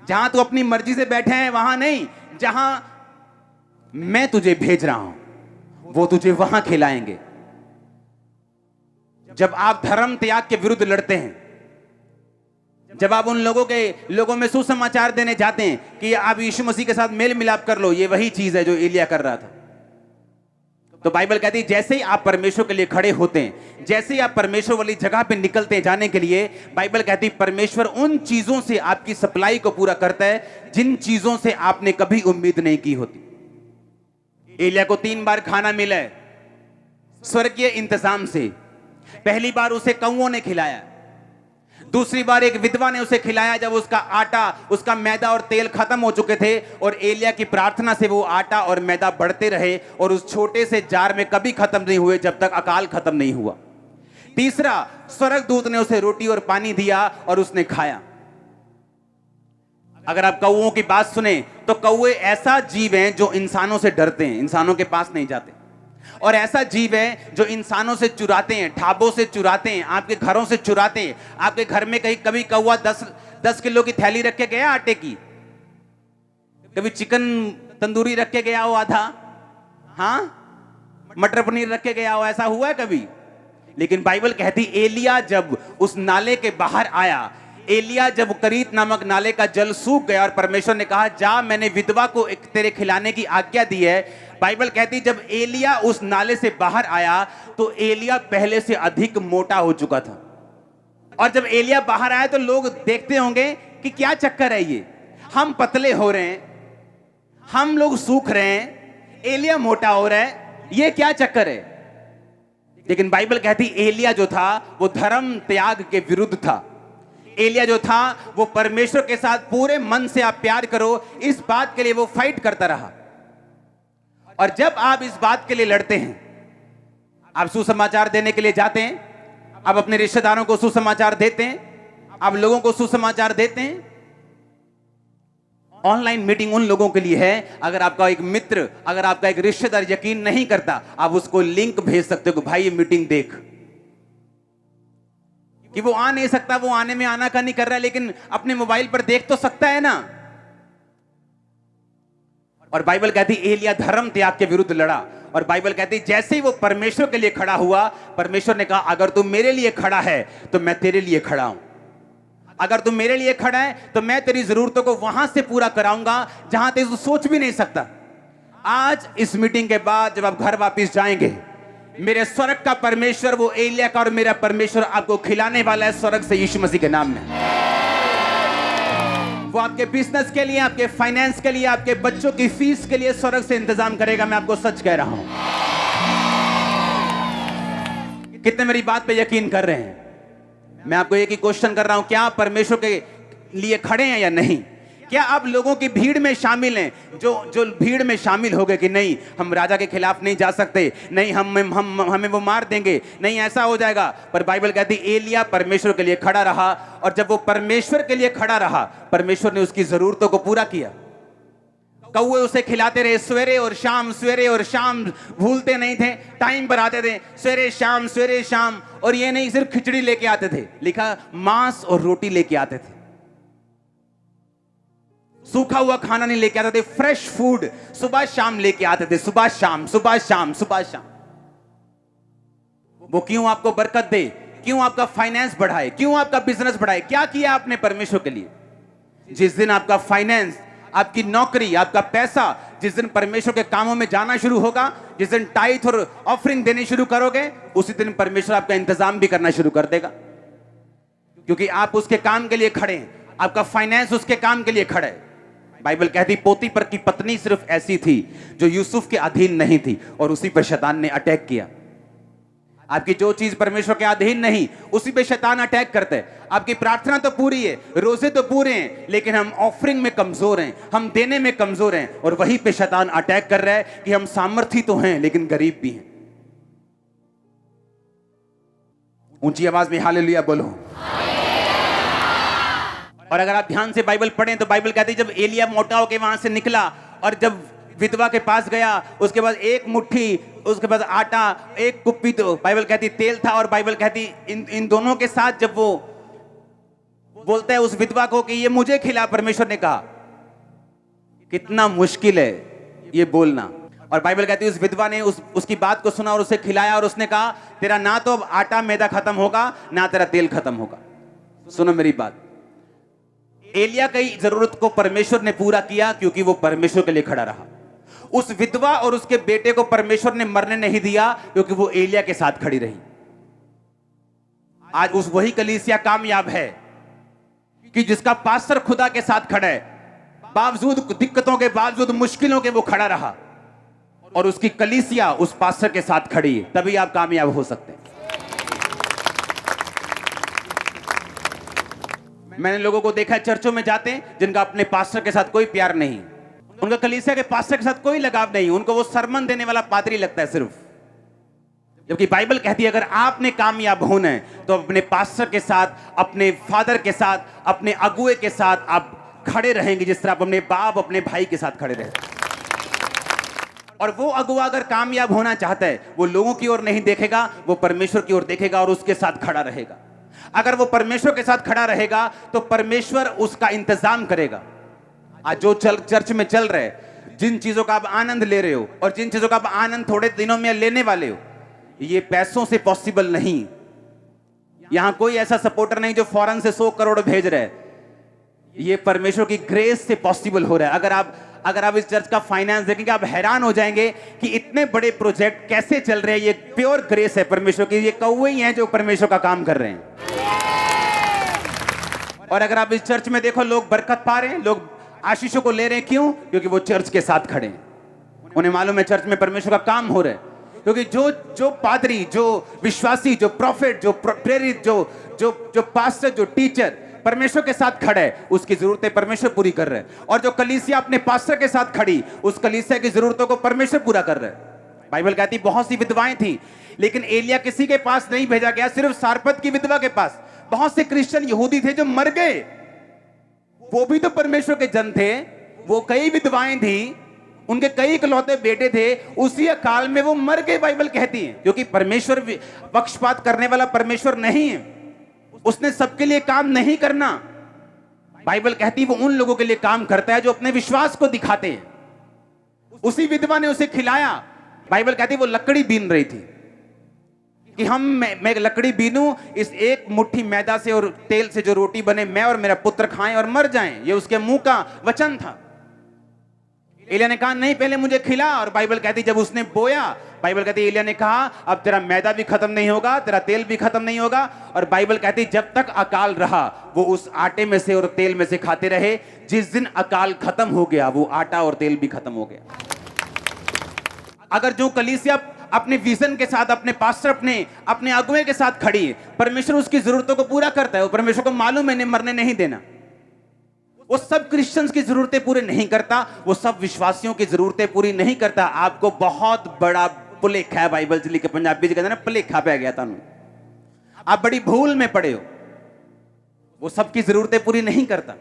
जहां तू अपनी मर्जी से बैठे हैं वहां नहीं, जहां मैं तुझे भेज रहा हूं वो तुझे वहां खिलाएंगे। जब आप धर्म त्याग के विरुद्ध लड़ते हैं, जब आप उन लोगों में सुसमाचार देने जाते हैं कि आप यीशु मसीह के साथ मेल मिलाप कर लो, ये वही चीज है जो एलिया कर रहा था। तो बाइबल कहती है जैसे ही आप परमेश्वर के लिए खड़े होते हैं, जैसे ही आप परमेश्वर वाली जगह पे निकलते हैं जाने के लिए, बाइबल कहती है परमेश्वर उन चीजों से आपकी सप्लाई को पूरा करता है जिन चीजों से आपने कभी उम्मीद नहीं की होती। एलिया को 3 बार खाना मिला है स्वर्गीय इंतजाम से। पहली बार उसे कौओं ने खिलाया, दूसरी बार एक विधवा ने उसे खिलाया जब उसका आटा, उसका मैदा और तेल खत्म हो चुके थे, और एलिया की प्रार्थना से वो आटा और मैदा बढ़ते रहे और उस छोटे से जार में कभी खत्म नहीं हुए जब तक अकाल खत्म नहीं हुआ। तीसरा, स्वर्गदूत ने उसे रोटी और पानी दिया और उसने खाया। अगर आप कौओं की बात सुने तो कौए ऐसा जीव हैं जो इंसानों से डरते हैं, इंसानों के पास नहीं जाते, और ऐसा जीव है जो इंसानों से चुराते हैं, ढाबों से चुराते हैं, आपके घरों से चुराते हैं। आपके घर में कहीं कभी कौवा 10 किलो की थैली रख के गया आटे की? कभी चिकन तंदूरी रख के गया हो आधा? हाँ, मटर पनीर रख के गया हो? ऐसा हुआ है कभी? लेकिन बाइबल कहती एलिया जब उस नाले के बाहर आया, एलिया जब करीत नामक नाले का जल सूख गया और परमेश्वर ने कहा जा मैंने विधवा को तेरे खिलाने की आज्ञा दी है। बाइबल कहती जब एलिया उस नाले से बाहर आया तो एलिया पहले से अधिक मोटा हो चुका था। और जब एलिया बाहर आया तो लोग देखते होंगे कि क्या चक्कर है ये, हम पतले हो रहे हैं, हम लोग सूख रहे हैं, एलिया मोटा हो रहा है, ये क्या चक्कर है? लेकिन बाइबल कहती एलिया जो था वो धर्म त्याग के विरुद्ध था। एलिया जो था वो परमेश्वर के साथ पूरे मन से आप प्यार करो इस बात के लिए वो फाइट करता रहा। और जब आप इस बात के लिए लड़ते हैं, आप सुसमाचार देने के लिए जाते हैं, आप अपने रिश्तेदारों को सुसमाचार देते हैं, आप लोगों को सुसमाचार देते हैं। ऑनलाइन मीटिंग उन लोगों के लिए है, अगर आपका एक मित्र, अगर आपका एक रिश्तेदार यकीन नहीं करता, आप उसको लिंक भेज सकते हो कि भाई ये मीटिंग देख। कि वो आ नहीं सकता, वो आने में आना का नहीं कर रहा है, लेकिन अपने मोबाइल पर देख तो सकता है ना। और बाइबल कहती एलिया धर्म त्याग के विरुद्ध लड़ा। और बाइबल कहती है जैसे ही वो परमेश्वर के लिए खड़ा हुआ, परमेश्वर ने कहा अगर तू मेरे लिए खड़ा है तो मैं तेरे लिए खड़ा हूं। अगर तू मेरे लिए खड़ा है तो मैं तेरी जरूरतों को वहां से पूरा कराऊंगा जहां तू सोच भी नहीं सकता। आज इस मीटिंग के बाद जब आप घर वापस जाएंगे, मेरे स्वर्ग का परमेश्वर, वो एलिया का और मेरा परमेश्वर आपको खिलाने वाला है स्वर्ग से, यीशु मसीह के नाम में। वो आपके बिजनेस के लिए, आपके फाइनेंस के लिए, आपके बच्चों की फीस के लिए स्वर्ग से इंतजाम करेगा। मैं आपको सच कह रहा हूं। कितने मेरी बात पे यकीन कर रहे हैं? मैं आपको एक ही क्वेश्चन कर रहा हूं, क्या आप परमेश्वर के लिए खड़े हैं या नहीं? क्या आप लोगों की भीड़ में शामिल हैं, जो भीड़ में शामिल हो गए कि नहीं हम राजा के खिलाफ नहीं जा सकते, नहीं हम हमें वो मार देंगे, नहीं ऐसा हो जाएगा। पर बाइबल कहती एलिया परमेश्वर के लिए खड़ा रहा, और जब वो परमेश्वर के लिए खड़ा रहा, परमेश्वर ने उसकी जरूरतों को पूरा किया। कौवे उसे खिलाते रहे सवेरे और शाम, सवेरे और शाम, भूलते नहीं थे, टाइम पर आते थे, सवेरे शाम। और ये नहीं सिर्फ खिचड़ी लेके आते थे, लिखा मांस और रोटी लेके आते थे। सूखा हुआ खाना नहीं लेके आते थे, फ्रेश फूड सुबह शाम लेके आते थे, सुबह शाम। वो क्यों आपको बरकत दे, क्यों आपका फाइनेंस बढ़ाए, क्यों आपका बिजनेस बढ़ाए? क्या किया आपने परमेश्वर के लिए? जिस दिन आपका फाइनेंस, आपकी नौकरी, आपका पैसा, जिस दिन परमेश्वर के कामों में जाना शुरू होगा, जिस दिन टाइथ और ऑफरिंग देने शुरू करोगे, उसी दिन परमेश्वर आपका इंतजाम भी करना शुरू कर देगा, क्योंकि आप उसके काम के लिए खड़े हैं। आपका फाइनेंस उसके काम के लिए खड़ा है। बाइबल कहती पोतीफर की पत्नी सिर्फ ऐसी थी जो यूसुफ के अधीन नहीं थी, और उसी पर शैतान ने अटैक किया। आपकी जो चीज परमेश्वर के अधीन नहीं, उसी पे शैतान अटैक करता है। आपकी प्रार्थना तो पूरी है, रोजे तो पूरे हैं, लेकिन हम ऑफरिंग में कमजोर हैं, हम देने में कमजोर हैं, और वहीं पे शैतान अटैक कर रहा है कि हम सामर्थी तो हैं लेकिन गरीब भी हैं। ऊंची आवाज में हालेलुया बोलो। और अगर आप ध्यान से बाइबल पढ़ें तो बाइबल कहती है जब एलिया मोटा होकर वहां से निकला और जब विधवा के पास गया, उसके बाद एक मुट्ठी, उसके बाद आटा, एक कुप्पी, तो बाइबल कहती तेल था। और बाइबल कहती इन दोनों के साथ जब वो बोलता है उस विधवा को कि ये मुझे खिला, परमेश्वर ने कहा कितना मुश्किल है ये बोलना। और बाइबल कहती है उस विधवा ने उसकी बात को सुना और उसे खिलाया, और उसने कहा तेरा ना तो अब आटा मैदा खत्म होगा, ना तेरा तेल खत्म होगा। सुनो मेरी बात, एलिया की जरूरत को परमेश्वर ने पूरा किया क्योंकि वो परमेश्वर के लिए खड़ा रहा। उस विधवा और उसके बेटे को परमेश्वर ने मरने नहीं दिया क्योंकि वो एलिया के साथ खड़ी रही। आज उस वही कलीसिया कामयाब है कि जिसका पास्टर खुदा के साथ खड़ा है, बावजूद दिक्कतों के, बावजूद मुश्किलों के वो खड़ा रहा, और उसकी कलीसिया उस पास्टर के साथ खड़ी है। तभी आप कामयाब हो सकते हैं। मैंने लोगों को देखा चर्चों में जाते हैं जिनका अपने पास्टर के साथ कोई प्यार नहीं, उनका कलीसिया के पास्टर के साथ कोई लगाव नहीं, उनको वो सरमन देने वाला पादरी लगता है सिर्फ। जबकि बाइबल कहती है अगर आपने कामयाब होना है तो अपने पास्टर के साथ, अपने फादर के साथ, अपने अगुए के साथ आप खड़े रहेंगे, जिस तरह आप अपने बाप, अपने भाई के साथ खड़े रहे। और वो अगुआ अगर कामयाब होना चाहता है, वो लोगों की ओर नहीं देखेगा, वो परमेश्वर की ओर देखेगा और उसके साथ खड़ा रहेगा। अगर वो परमेश्वर के साथ खड़ा रहेगा तो परमेश्वर उसका इंतजाम करेगा। आज जो चर्च में चल रहे, जिन चीजों का आप आनंद ले रहे हो और जिन चीजों का आप आनंद थोड़े दिनों में लेने वाले हो, ये पैसों से पॉसिबल नहीं। यहां कोई ऐसा सपोर्टर नहीं जो फौरन से 100 करोड़ भेज रहे हैं। ये परमेश्वर की ग्रेस से पॉसिबल हो रहा है। अगर आप इस चर्च का फाइनेंस देखेंगे आप हैरान हो जाएंगे कि इतने बड़े प्रोजेक्ट कैसे चल रहे हैं। ये प्योर ग्रेस है परमेश्वर की। ये कौवे ही हैं जो परमेश्वर का काम कर रहे हैं। और अगर आप इस चर्च में देखो, लोग बरकत पा रहे हैं, लोग आशीषों को ले रहे हैं। क्यों? क्योंकि वो चर्च के साथ खड़े हैं। उन्हें मालूम है चर्च में परमेश्वर का काम हो रहा है। क्योंकि जो पादरी, जो विश्वासी, जो प्रॉफिट, जो प्रेरित, जो पास्टर, जो टीचर परमेश्वर के साथ खड़ा है, उसकी जरूरतें परमेश्वर पूरी कर रहे हैं। और जो कलीसिया अपने पास्टर के साथ खड़ी, उस कलीसिया की जरूरतों को परमेश्वर पूरा कर रहे हैं। बाइबल कहती बहुत सी विधवाएं थी, लेकिन एलिया किसी के पास नहीं भेजा गया, सिर्फ सारपत की विधवा के पास। बहुत से क्रिश्चियन यहूदी थे जो मर गए, वो भी तो परमेश्वर के जन थे। वो कई विधवाएं थी, उनके कई इकलौते बेटे थे, उसी काल में वो मर गए। बाइबल कहती है क्योंकि परमेश्वर पक्षपात करने वाला परमेश्वर नहीं है, उसने सबके लिए काम नहीं करना। बाइबल कहती है वो उन लोगों के लिए काम करता है जो अपने विश्वास को दिखाते हैं। उसी विधवा ने उसे खिलाया। बाइबल कहती है वो लकड़ी बीन रही थी कि मैं लकड़ी बीनूं, इस एक मुट्ठी मैदा से और तेल से जो रोटी बने मैं और मेरा पुत्र खाएं और मर जाएं। ये उसके मुंह का वचन था। एलिय्याह ने कहा नहीं, पहले मुझे खिला। और बाइबल कहती जब उसने बोया, बाइबल कहती एलिय्याह ने कहा अब तेरा मैदा भी खत्म नहीं होगा, तेरा तेल भी खत्म नहीं होगा। और बाइबल कहती जब तक अकाल रहा वो उस आटे में से और तेल में से खाते रहे। जिस दिन अकाल खत्म हो गया वो आटा और तेल भी खत्म हो गया। अगर जो कलीसिया अपने विजन के साथ, अपने पास्टर, अपने अगुवे के साथ खड़ी है, परमेश्वर उसकी जरूरतों को पूरा करता है। वो परमेश्वर को मालूम है इन्हें मरने नहीं देना। वो सब क्रिश्चियंस की जरूरतें पूरी नहीं करता, वो सब विश्वासियों की जरूरतें पूरी नहीं करता। आपको बहुत बड़ा भुलेखा है, बाइबल च लिखे पंजाबी च कहते हैं ना, भुलेखा पै गया तानू, आप बड़ी भूल में पड़े हो। वो सबकी जरूरतें पूरी नहीं करता,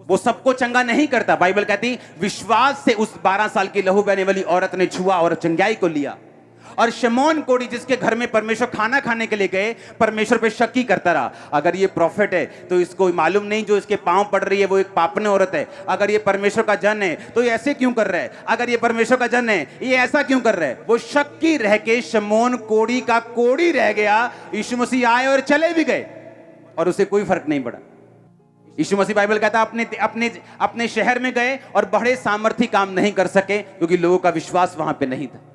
वो सबको चंगा नहीं करता। बाइबल कहती विश्वास से उस 12 साल की लहू बहने वाली औरत ने छुआ और चंगाई को लिया। और शमौन कोढ़ी जिसके घर में परमेश्वर खाना खाने के लिए गए, परमेश्वर पे शक ही करता रहा। अगर ये प्रॉफिट है तो इसको मालूम नहीं जो इसके पांव पड़ रही है वो एक पापने औरत है। अगर ये परमेश्वर का जन है तो ये ऐसे क्यों कर रहा है? अगर ये परमेश्वर का जन है ये ऐसा क्यों कर रहा है? वो शक्की रह के शमौन कोढ़ी का कोढ़ी रह गया। यीशु मसीह आए और चले भी गए और उसे कोई फर्क नहीं पड़ा। यीशु मसीह, बाइबल कहता अपने शहर में गए और बड़े सामर्थी काम नहीं कर सके क्योंकि लोगों का विश्वास वहां पे नहीं था।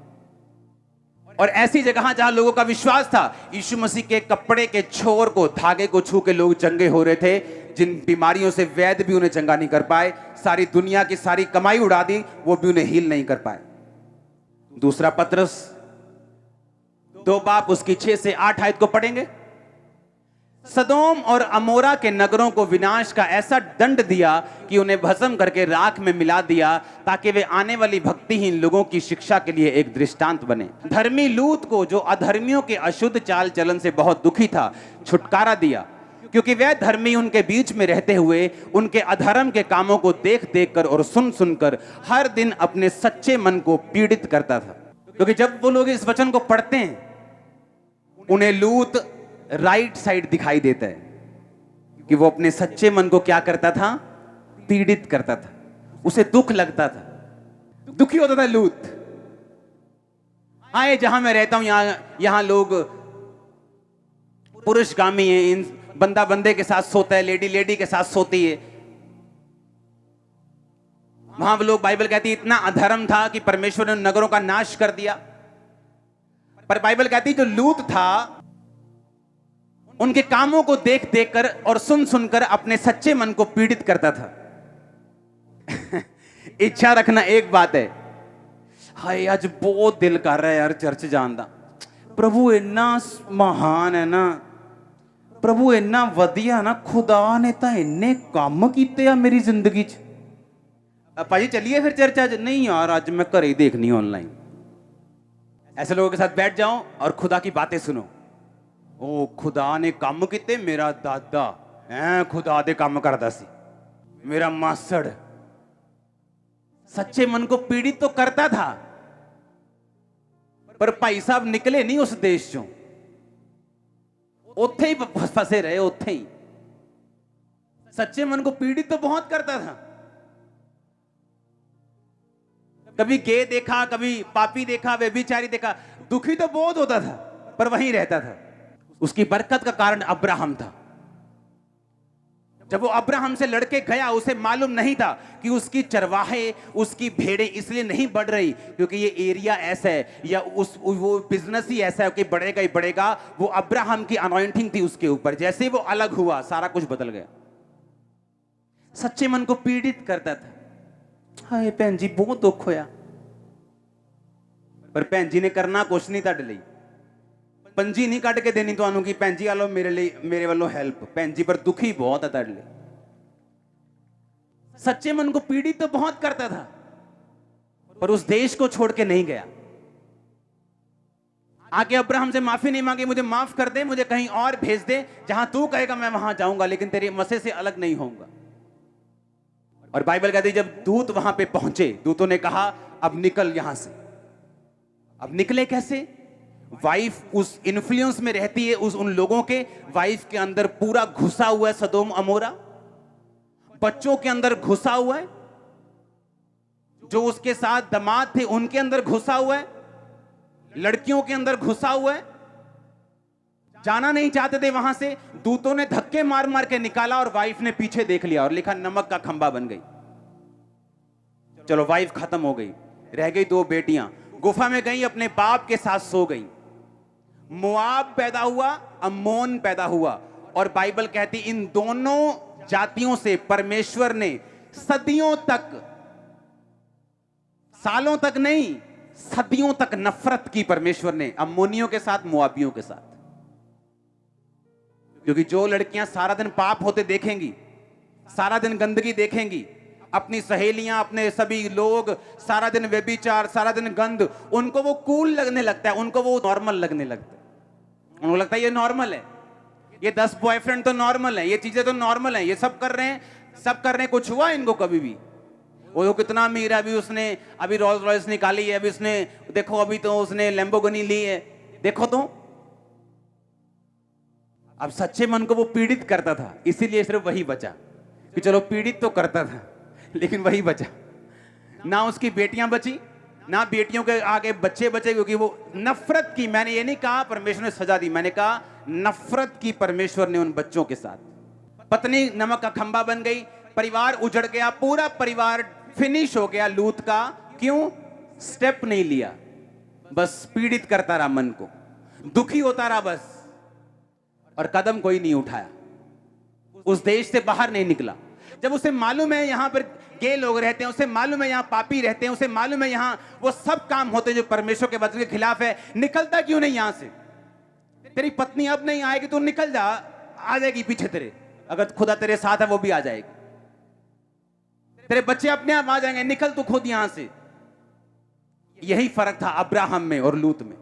और ऐसी जगह जहां लोगों का विश्वास था, यीशु मसीह के कपड़े के छोर को, धागे को छू के लोग चंगे हो रहे थे। जिन बीमारियों से वैद्य भी उन्हें चंगा नहीं कर पाए, सारी दुनिया की सारी कमाई उड़ा दी, वो भी उन्हें हील नहीं कर पाए। दूसरा पत्रस 2 बाब उसकी 6 से 8 आयत को पढ़ेंगे। सदोम और अमोरा के नगरों को विनाश का ऐसा दंड दिया कि उन्हें भस्म करके राख में मिला दिया, ताकि वे आने वाली भक्तिहीन लोगों की शिक्षा के लिए एक दृष्टांत बने। धर्मी लूत को, जो अधर्मियों के अशुद्ध चाल चलन से बहुत दुखी था, छुटकारा दिया, क्योंकि वह धर्मी उनके बीच में रहते हुए उनके अधर्म के कामों को देख देख कर और सुन सुनकर हर दिन अपने सच्चे मन को पीड़ित करता था। क्योंकि जब वो लोग इस वचन को पढ़ते हैं उन्हें लूत राइट साइड दिखाई देता है कि वो अपने सच्चे मन को क्या करता था? पीड़ित करता था। उसे दुख लगता था, दुखी होता था लूत। हाँ, जहां मैं रहता हूं यहां लोग पुरुषगामी हैं, इन बंदा बंदे के साथ सोता है, लेडी लेडी के साथ सोती है। वहां लोग, बाइबल कहती है, इतना अधर्म था कि परमेश्वर ने नगरों का नाश कर दिया। पर बाइबल कहती है जो लूत था उनके कामों को देख देख कर और सुन सुनकर अपने सच्चे मन को पीड़ित करता था। इच्छा रखना एक बात है, हाय आज बहुत दिल कर रहा है यार चर्च जान दा, प्रभु इन्ना महान है ना, प्रभु इन्ना वधिया ना, खुदा ने तो इन्ने काम कीते आ मेरी जिंदगी च। भाजी चलिए फिर चर्च आज। नहीं यार आज मैं घर ही देखनी ऑनलाइन। ऐसे लोगों के साथ बैठ जाओ और खुदा की बातें सुनो। ओ खुदा ने काम किते, मेरा दादा खुदा दे काम करता सी, मेरा मासड़। सच्चे मन को पीड़ित तो करता था, पर भाई साहब निकले नहीं उस देश चों, उत्थे ही फंसे रहे, उत्थे ही। सच्चे मन को पीड़ित तो बहुत करता था। कभी गे देखा, कभी पापी देखा, व्यभिचारी देखा, दुखी तो बहुत होता था पर वहीं रहता था। उसकी बरकत का कारण अब्राहम था। जब वो अब्राहम से लड़के गया, उसे मालूम नहीं था कि उसकी चरवाहे, उसकी भेड़ें इसलिए नहीं बढ़ रही क्योंकि ये एरिया ऐसा है या वो बिजनेस ही ऐसा है कि बढ़ेगा ही बढ़ेगा। वो अब्राहम की अनॉइंटिंग थी उसके ऊपर। जैसे ही वो अलग हुआ सारा कुछ बदल गया। सच्चे मन को पीड़ित करता था। हाय भैन जी बहुत दुख होया, पर भैन जी ने करना कुछ नहीं तुहाडे लई। पंजी नहीं कट के देनी तुहानू कि भैन जी आ लो मेरे वालों हेल्प। भैन जी पर दुखी बहुत है तुहाडे लई। सच्चे मन को पीड़ित तो बहुत करता था पर उस देश को छोड़ के नहीं गया। आके अब्राहम से माफी नहीं मांगी, मुझे माफ कर दे, मुझे कहीं और भेज दे, जहां तू कहेगा मैं वहां जाऊंगा, लेकिन तेरे मसे से अलग नहीं होऊंगा। और बाइबल कहती है जब दूत वहां पे पहुंचे, दूतों ने कहा अब निकल यहां से। अब निकले कैसे? वाइफ उस इन्फ्लुएंस में रहती है, उन लोगों के वाइफ के अंदर पूरा घुसा हुआ है सदोम अमोरा, बच्चों के अंदर घुसा हुआ है, जो उसके साथ दामाद थे उनके अंदर घुसा हुआ है, लड़कियों के अंदर घुसा हुआ है, जाना नहीं चाहते थे वहां से, दूतों ने धक्के मार मार के निकाला और वाइफ ने पीछे देख लिया और लिखा नमक का खंबा बन गई। चलो वाइफ खत्म हो गई, रह गई 2 बेटियां, गुफा में गई, अपने बाप के साथ सो गई। मोआब पैदा हुआ, अम्मोन पैदा हुआ, और बाइबल कहती इन दोनों जातियों से परमेश्वर ने सदियों तक, सालों तक नहीं, सदियों तक नफरत की परमेश्वर ने अम्मोनियों के साथ, मोआबियों के साथ। क्योंकि जो लड़कियां सारा दिन पाप होते देखेंगी, सारा दिन गंदगी देखेंगी, अपनी सहेलियां, अपने सभी लोग सारा दिन व्यभिचार, सारा दिन गंद, उनको वो कूल लगने लगता है, उनको वो नॉर्मल लगने लगता है। उनको लगता है ये नॉर्मल है, ये 10 बॉयफ्रेंड तो नॉर्मल है, ये चीजें तो नॉर्मल है, ये सब कर रहे हैं, सब कर रहे हैं। कुछ हुआ इनको कभी भी? वो कितना अमीर है, अभी उसने अभी रोल्स रॉयस निकाली है, अभी उसने देखो, अभी तो उसने लैम्बोर्गिनी ली है, देखो तो। अब सच्चे मन को वो पीड़ित करता था, इसीलिए सिर्फ वही बचा कि चलो पीड़ित तो करता था लेकिन वही बचा। ना उसकी बेटियां बची, ना बेटियों के आगे बच्चे बचे, क्योंकि वो नफरत की, मैंने ये नहीं कहा परमेश्वर ने सजा दी, मैंने कहा नफरत की परमेश्वर ने उन बच्चों के साथ। पत्नी नमक का खंबा बन गई, परिवार उजड़ गया, पूरा परिवार फिनिश हो गया लूत का। क्यों? स्टेप नहीं लिया, बस पीड़ित करता रहा मन को, दुखी होता रहा बस, और कदम कोई नहीं उठाया, उस देश से बाहर नहीं निकला। जब उसे मालूम है यहां पर गे लोग रहते हैं, उसे मालूम है यहां पापी रहते हैं, उसे मालूम है यहां वो सब काम होते हैं जो परमेश्वर के वचन के खिलाफ है, निकलता क्यों नहीं यहां से? तेरी पत्नी अब नहीं आएगी, तू निकल जा, आ जाएगी पीछे तेरे, अगर खुदा तेरे साथ है वो भी आ जाएगी। तेरे बच्चे अपने आप आ जाएंगे, निकल तू खुद यहां से। यही फर्क था अब्राहम में और लूत में।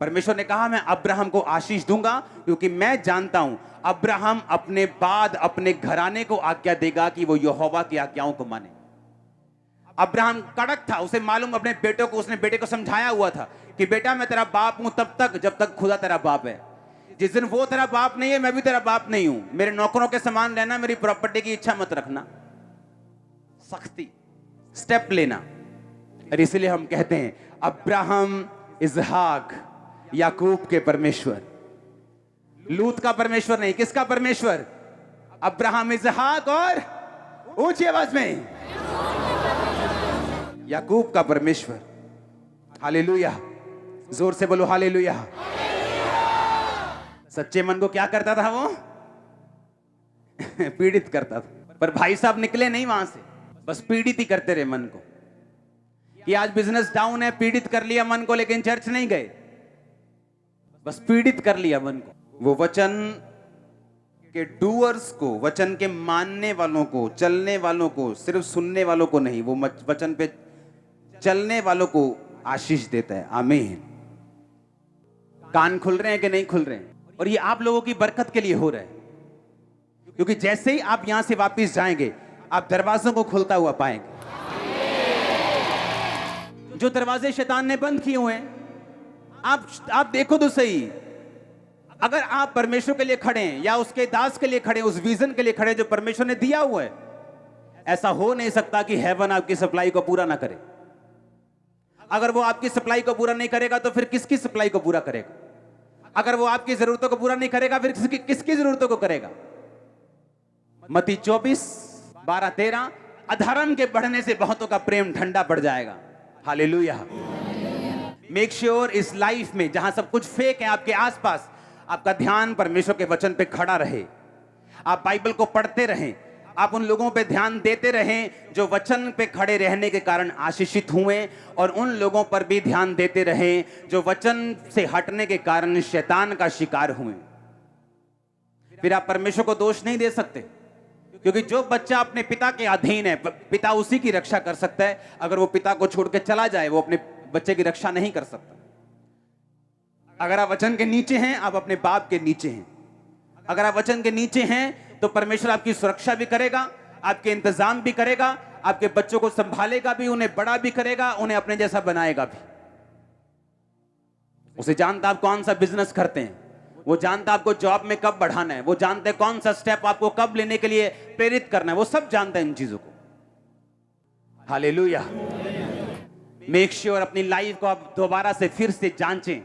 परमेश्वर ने कहा मैं अब्राहम को आशीष दूंगा, क्योंकि मैं जानता हूं अब्राहम अपने बाद अपने घराने को आज्ञा देगा कि वो यहोवा की आज्ञाओं को माने। अब्राहम कड़क था, उसे मालूम, अपने बेटों को, उसने बेटे को समझाया हुआ था कि बेटा मैं तेरा बाप हूं तब तक जब तक खुदा तेरा बाप है। जिस दिन वो तेरा बाप नहीं है, मैं भी तेरा बाप नहीं हूं। मेरे नौकरों के समान रहना, मेरी प्रॉपर्टी की इच्छा मत रखना। सख्ती, स्टेप लेना। और इसलिए हम कहते हैं अब्राहम, इसहाक, याकूब के परमेश्वर, लूत का परमेश्वर नहीं, किसका परमेश्वर? अब्राहम, इसहाक और ऊंची आवाज में याकूब का परमेश्वर। हालेलुया, जोर से बोलो हालेलुया। सच्चे मन को क्या करता था वो? पीड़ित करता था। पर भाई साहब निकले नहीं वहां से, बस पीड़ित ही करते रहे मन को। कि आज बिजनेस डाउन है, पीड़ित कर लिया मन को, लेकिन चर्च नहीं गए, बस पीड़ित कर लिया मन को। वो वचन के डूअर्स को, वचन के मानने वालों को, चलने वालों को, सिर्फ सुनने वालों को नहीं, वो वचन पे चलने वालों को आशीष देता है। आमीन। कान खुल रहे हैं कि नहीं खुल रहे हैं? और ये आप लोगों की बरकत के लिए हो रहा है, क्योंकि जैसे ही आप यहां से वापस जाएंगे, आप दरवाजों को खुलता हुआ पाएंगे। जो दरवाजे शैतान ने बंद किए हुए हैं, आप देखो तो सही। अगर आप परमेश्वर के लिए खड़े हैं या उसके दास के लिए खड़े हैं, उस विजन के लिए खड़े जो परमेश्वर ने दिया हुआ है, ऐसा हो नहीं सकता कि हेवन आपकी सप्लाई को पूरा ना करे। अगर वो आपकी सप्लाई को पूरा नहीं करेगा तो फिर किसकी सप्लाई को पूरा करेगा? अगर वो आपकी जरूरतों को पूरा नहीं करेगा फिर किसकी जरूरतों को करेगा? मत्ती 24:12-13, अधर्म के बढ़ने से बहुतों का प्रेम ठंडा पड़ जाएगा। हालेलुया। मेक श्योर इस लाइफ में जहां सब कुछ फेक है आपके आसपास, आपका ध्यान परमेश्वर के वचन पे खड़ा रहे। आप बाइबल को पढ़ते रहें, आप उन लोगों पे ध्यान देते रहें जो वचन पे खड़े रहने के कारण आशीषित हुए, और उन लोगों पर भी ध्यान देते रहें जो वचन से हटने के कारण शैतान का शिकार हुए। फिर आप परमेश्वर को दोष नहीं दे सकते, क्योंकि जो बच्चा अपने पिता के अधीन है, पिता उसी की रक्षा कर सकता है। अगर वो पिता को छोड़ के चला जाए, वो अपने बच्चे की रक्षा नहीं कर सकता। अगर आप वचन के नीचे हैं, आप अपने बाप के नीचे हैं। अगर आप वचन के नीचे हैं तो परमेश्वर आपकी सुरक्षा भी करेगा, आपके इंतजाम भी करेगा, आपके बच्चों को संभालेगा भी, उन्हें बड़ा भी करेगा, उन्हें अपने जैसा बनाएगा भी। उसे जानता आप कौन सा बिजनेस करते हैं, वो जानता आपको जॉब में कब बढ़ाना है, वो जानते हैं कौन सा स्टेप आपको कब लेने के लिए प्रेरित करना है, वो सब जानता है इन चीजों को। हालेलुया। मेक श्योर अपनी लाइफ को आप दोबारा से फिर से जांचें।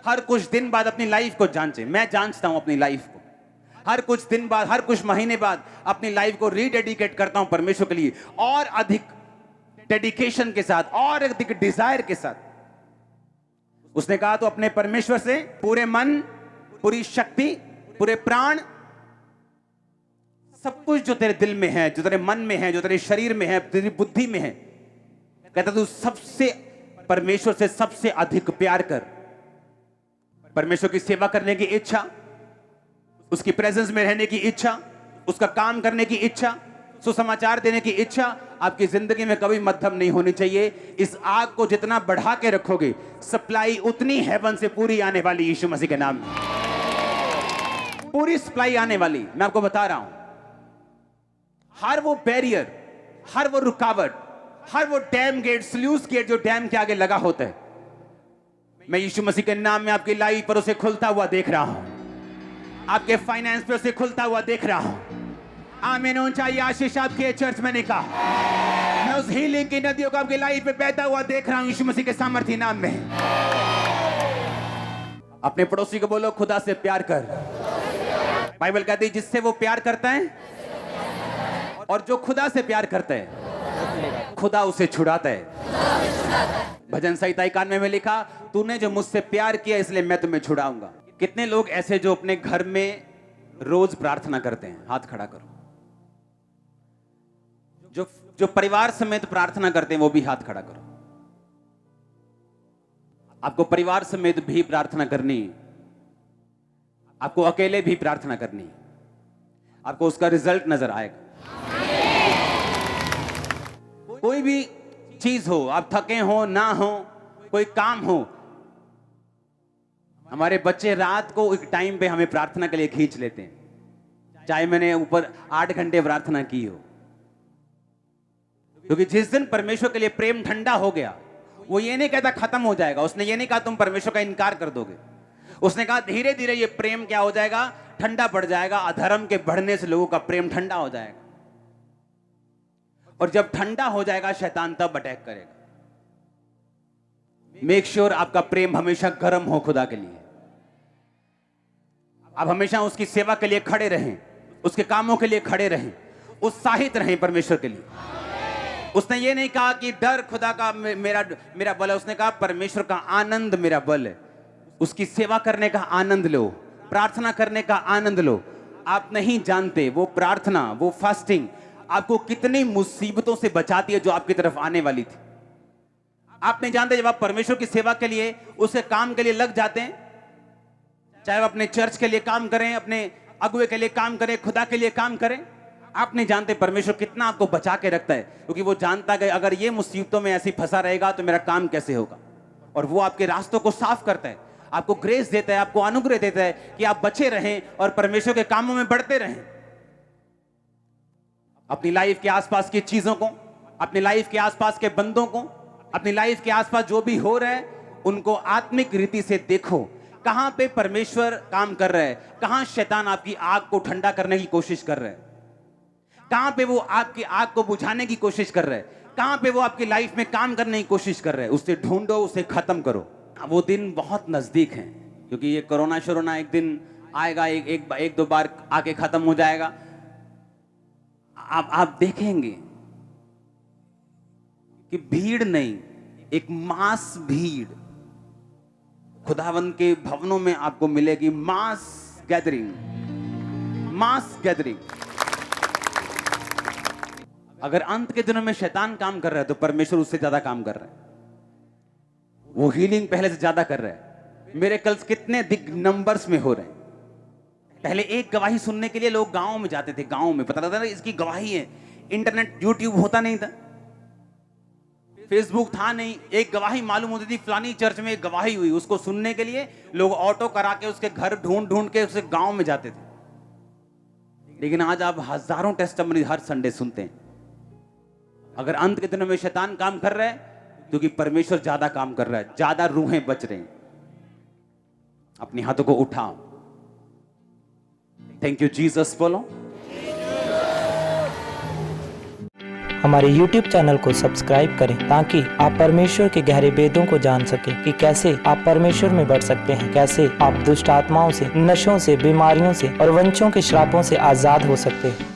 हर कुछ दिन बाद अपनी लाइफ को जांचें। मैं जांचता हूं अपनी लाइफ को, हर कुछ दिन बाद, हर कुछ महीने बाद अपनी लाइफ को रीडेडिकेट करता हूं परमेश्वर के लिए, और अधिक डेडिकेशन के साथ, और अधिक डिजायर के साथ। उसने कहा तो अपने परमेश्वर से पूरे मन, पूरी शक्ति, पूरे प्राण, सब कुछ जो तेरे दिल में है, जो तेरे मन में है, जो तेरे शरीर में है, तेरी बुद्धि में है, कहता तू सबसे परमेश्वर से सबसे अधिक प्यार कर। परमेश्वर की सेवा करने की इच्छा, उसकी प्रेजेंस में रहने की इच्छा, उसका काम करने की इच्छा, सुसमाचार देने की इच्छा आपकी जिंदगी में कभी मध्यम नहीं होनी चाहिए। इस आग को जितना बढ़ा के रखोगे, सप्लाई उतनी हेवन से पूरी आने वाली, यीशु मसीह के नाम में पूरी सप्लाई आने वाली। मैं आपको बता रहा हूं, हर वो बैरियर, हर वो रुकावट, हर वो डैम गेट, स्लूस गेट जो डैम के आगे लगा होता है, मैं यीशु मसीह के नाम में आपकी लाइफ पर उसे खुलता हुआ देख रहा हूं। आपके फाइनेंस पे उसे खुलता हुआ देख रहा हूं। आमीन। ऊंचाई आशीष आपके चर्च में ने कहा, मैं उस हीलिंग की नदियों को आपकी लाइफ पे बहता हुआ देख रहा हूं यीशु मसीह के सामर्थ्य नाम में। अपने पड़ोसी को बोलो, खुदा से प्यार कर। बाइबल कहती है जिससे वो प्यार करता है, और जो खुदा से प्यार करता है, खुदा उसे छुड़ाता है। भजन संहिता 91 में लिखा, तूने जो मुझसे प्यार किया इसलिए मैं तुम्हें छुड़ाऊंगा। कितने लोग ऐसे जो अपने घर में रोज प्रार्थना करते हैं? हाथ खड़ा करो। जो परिवार समेत प्रार्थना करते हैं वो भी हाथ खड़ा करो। आपको परिवार समेत भी प्रार्थना करनी, आपको अकेले भी प्रार्थना करनी, आपको उसका रिजल्ट नजर आएगा। कोई भी चीज हो, आप थके हो ना हो, कोई काम हो, हमारे बच्चे रात को एक टाइम पे हमें प्रार्थना के लिए खींच लेते हैं, चाहे मैंने ऊपर 8 घंटे प्रार्थना की हो। क्योंकि जिस दिन परमेश्वर के लिए प्रेम ठंडा हो गया, वो ये नहीं कहता खत्म हो जाएगा। उसने ये नहीं कहा तुम परमेश्वर का इनकार कर दोगे। उसने कहा धीरे धीरे ये प्रेम क्या हो जाएगा, ठंडा पड़ जाएगा। अधर्म के बढ़ने से लोगों का प्रेम ठंडा हो जाएगा, और जब ठंडा हो जाएगा शैतान तब अटैक करेगा। मेक श्योर आपका प्रेम हमेशा गर्म हो खुदा के लिए। आप हमेशा उसकी सेवा के लिए खड़े रहें, उसके कामों के लिए खड़े रहें, उत्साहित रहें परमेश्वर के लिए। उसने ये नहीं कहा कि डर खुदा का मेरा बल है। उसने कहा परमेश्वर का आनंद मेरा बल है। उसकी सेवा करने का आनंद लो, प्रार्थना करने का आनंद लो। आप नहीं जानते वो प्रार्थना, वो फास्टिंग आपको कितनी मुसीबतों से बचाती है जो आपकी तरफ आने वाली थी। आप नहीं जानते, जब आप परमेश्वर की सेवा के लिए, उसके काम के लिए लग जाते हैं, चाहे वो अपने चर्च के लिए काम करें, अपने अगुए के लिए काम करें, खुदा के लिए काम करें, आप नहीं जानते परमेश्वर कितना आपको बचा के रखता है। क्योंकि वो जानता है अगर ये मुसीबतों में ऐसी फंसा रहेगा तो मेरा काम कैसे होगा। और वो आपके रास्तों को साफ करता है, आपको ग्रेस देता है, आपको अनुग्रह देता है कि आप बचे रहें और परमेश्वर के कामों में बढ़ते रहें। अपनी लाइफ के आसपास की चीजों को, अपनी लाइफ के आसपास के बंदों को, अपनी लाइफ के आसपास जो भी हो रहा है, उनको आत्मिक रीति से देखो। कहां पे परमेश्वर काम कर रहा है, कहां शैतान आपकी आग को ठंडा करने की कोशिश कर रहा है, कहां पे वो आपकी आग को बुझाने की कोशिश कर रहा है, कहां पे वो आपकी लाइफ में काम करने की कोशिश कर रहा है। उसे ढूंढो, उसे खत्म करो। वो दिन बहुत नजदीक है, क्योंकि ये कोरोना शोरोना एक दिन आएगा, एक दो बार आके खत्म हो जाएगा। आप देखेंगे कि भीड़ नहीं, एक मास भीड़ खुदावंद के भवनों में आपको मिलेगी। मास गैदरिंग, मास गैदरिंग। अगर अंत के दिनों में शैतान काम कर रहा है तो परमेश्वर उससे ज्यादा काम कर रहा है। वो हीलिंग पहले से ज्यादा कर रहा है। मिरेकल्स कितने दिग नंबर्स में हो रहे हैं। पहले एक गवाही सुनने के लिए लोग गांव में जाते थे, गांव में पता था ना इसकी गवाही है। इंटरनेट, यूट्यूब होता नहीं था, फेसबुक था नहीं। एक गवाही मालूम होती थी, फलानी चर्च में एक गवाही हुई, उसको सुनने के लिए लोग ऑटो करा के उसके घर ढूंढ ढूंढ के उसे गांव में जाते थे। लेकिन आज आप हजारों टेस्टिमनी हर संडे सुनते हैं। अगर अंत के दिनों में शैतान काम कर रहा है, क्योंकि परमेश्वर ज्यादा काम कर रहा है, ज्यादा रूहें बच रही हैं। अपने हाथों को उठाओ। थैंक यू जीसस बोलो। हमारे YouTube चैनल को सब्सक्राइब करें ताकि आप परमेश्वर के गहरे वेदों को जान सकें कि कैसे आप परमेश्वर में बढ़ सकते हैं, कैसे आप दुष्ट आत्माओं से, नशों से, बीमारियों से और वंशों के श्रापों से आजाद हो सकते हैं।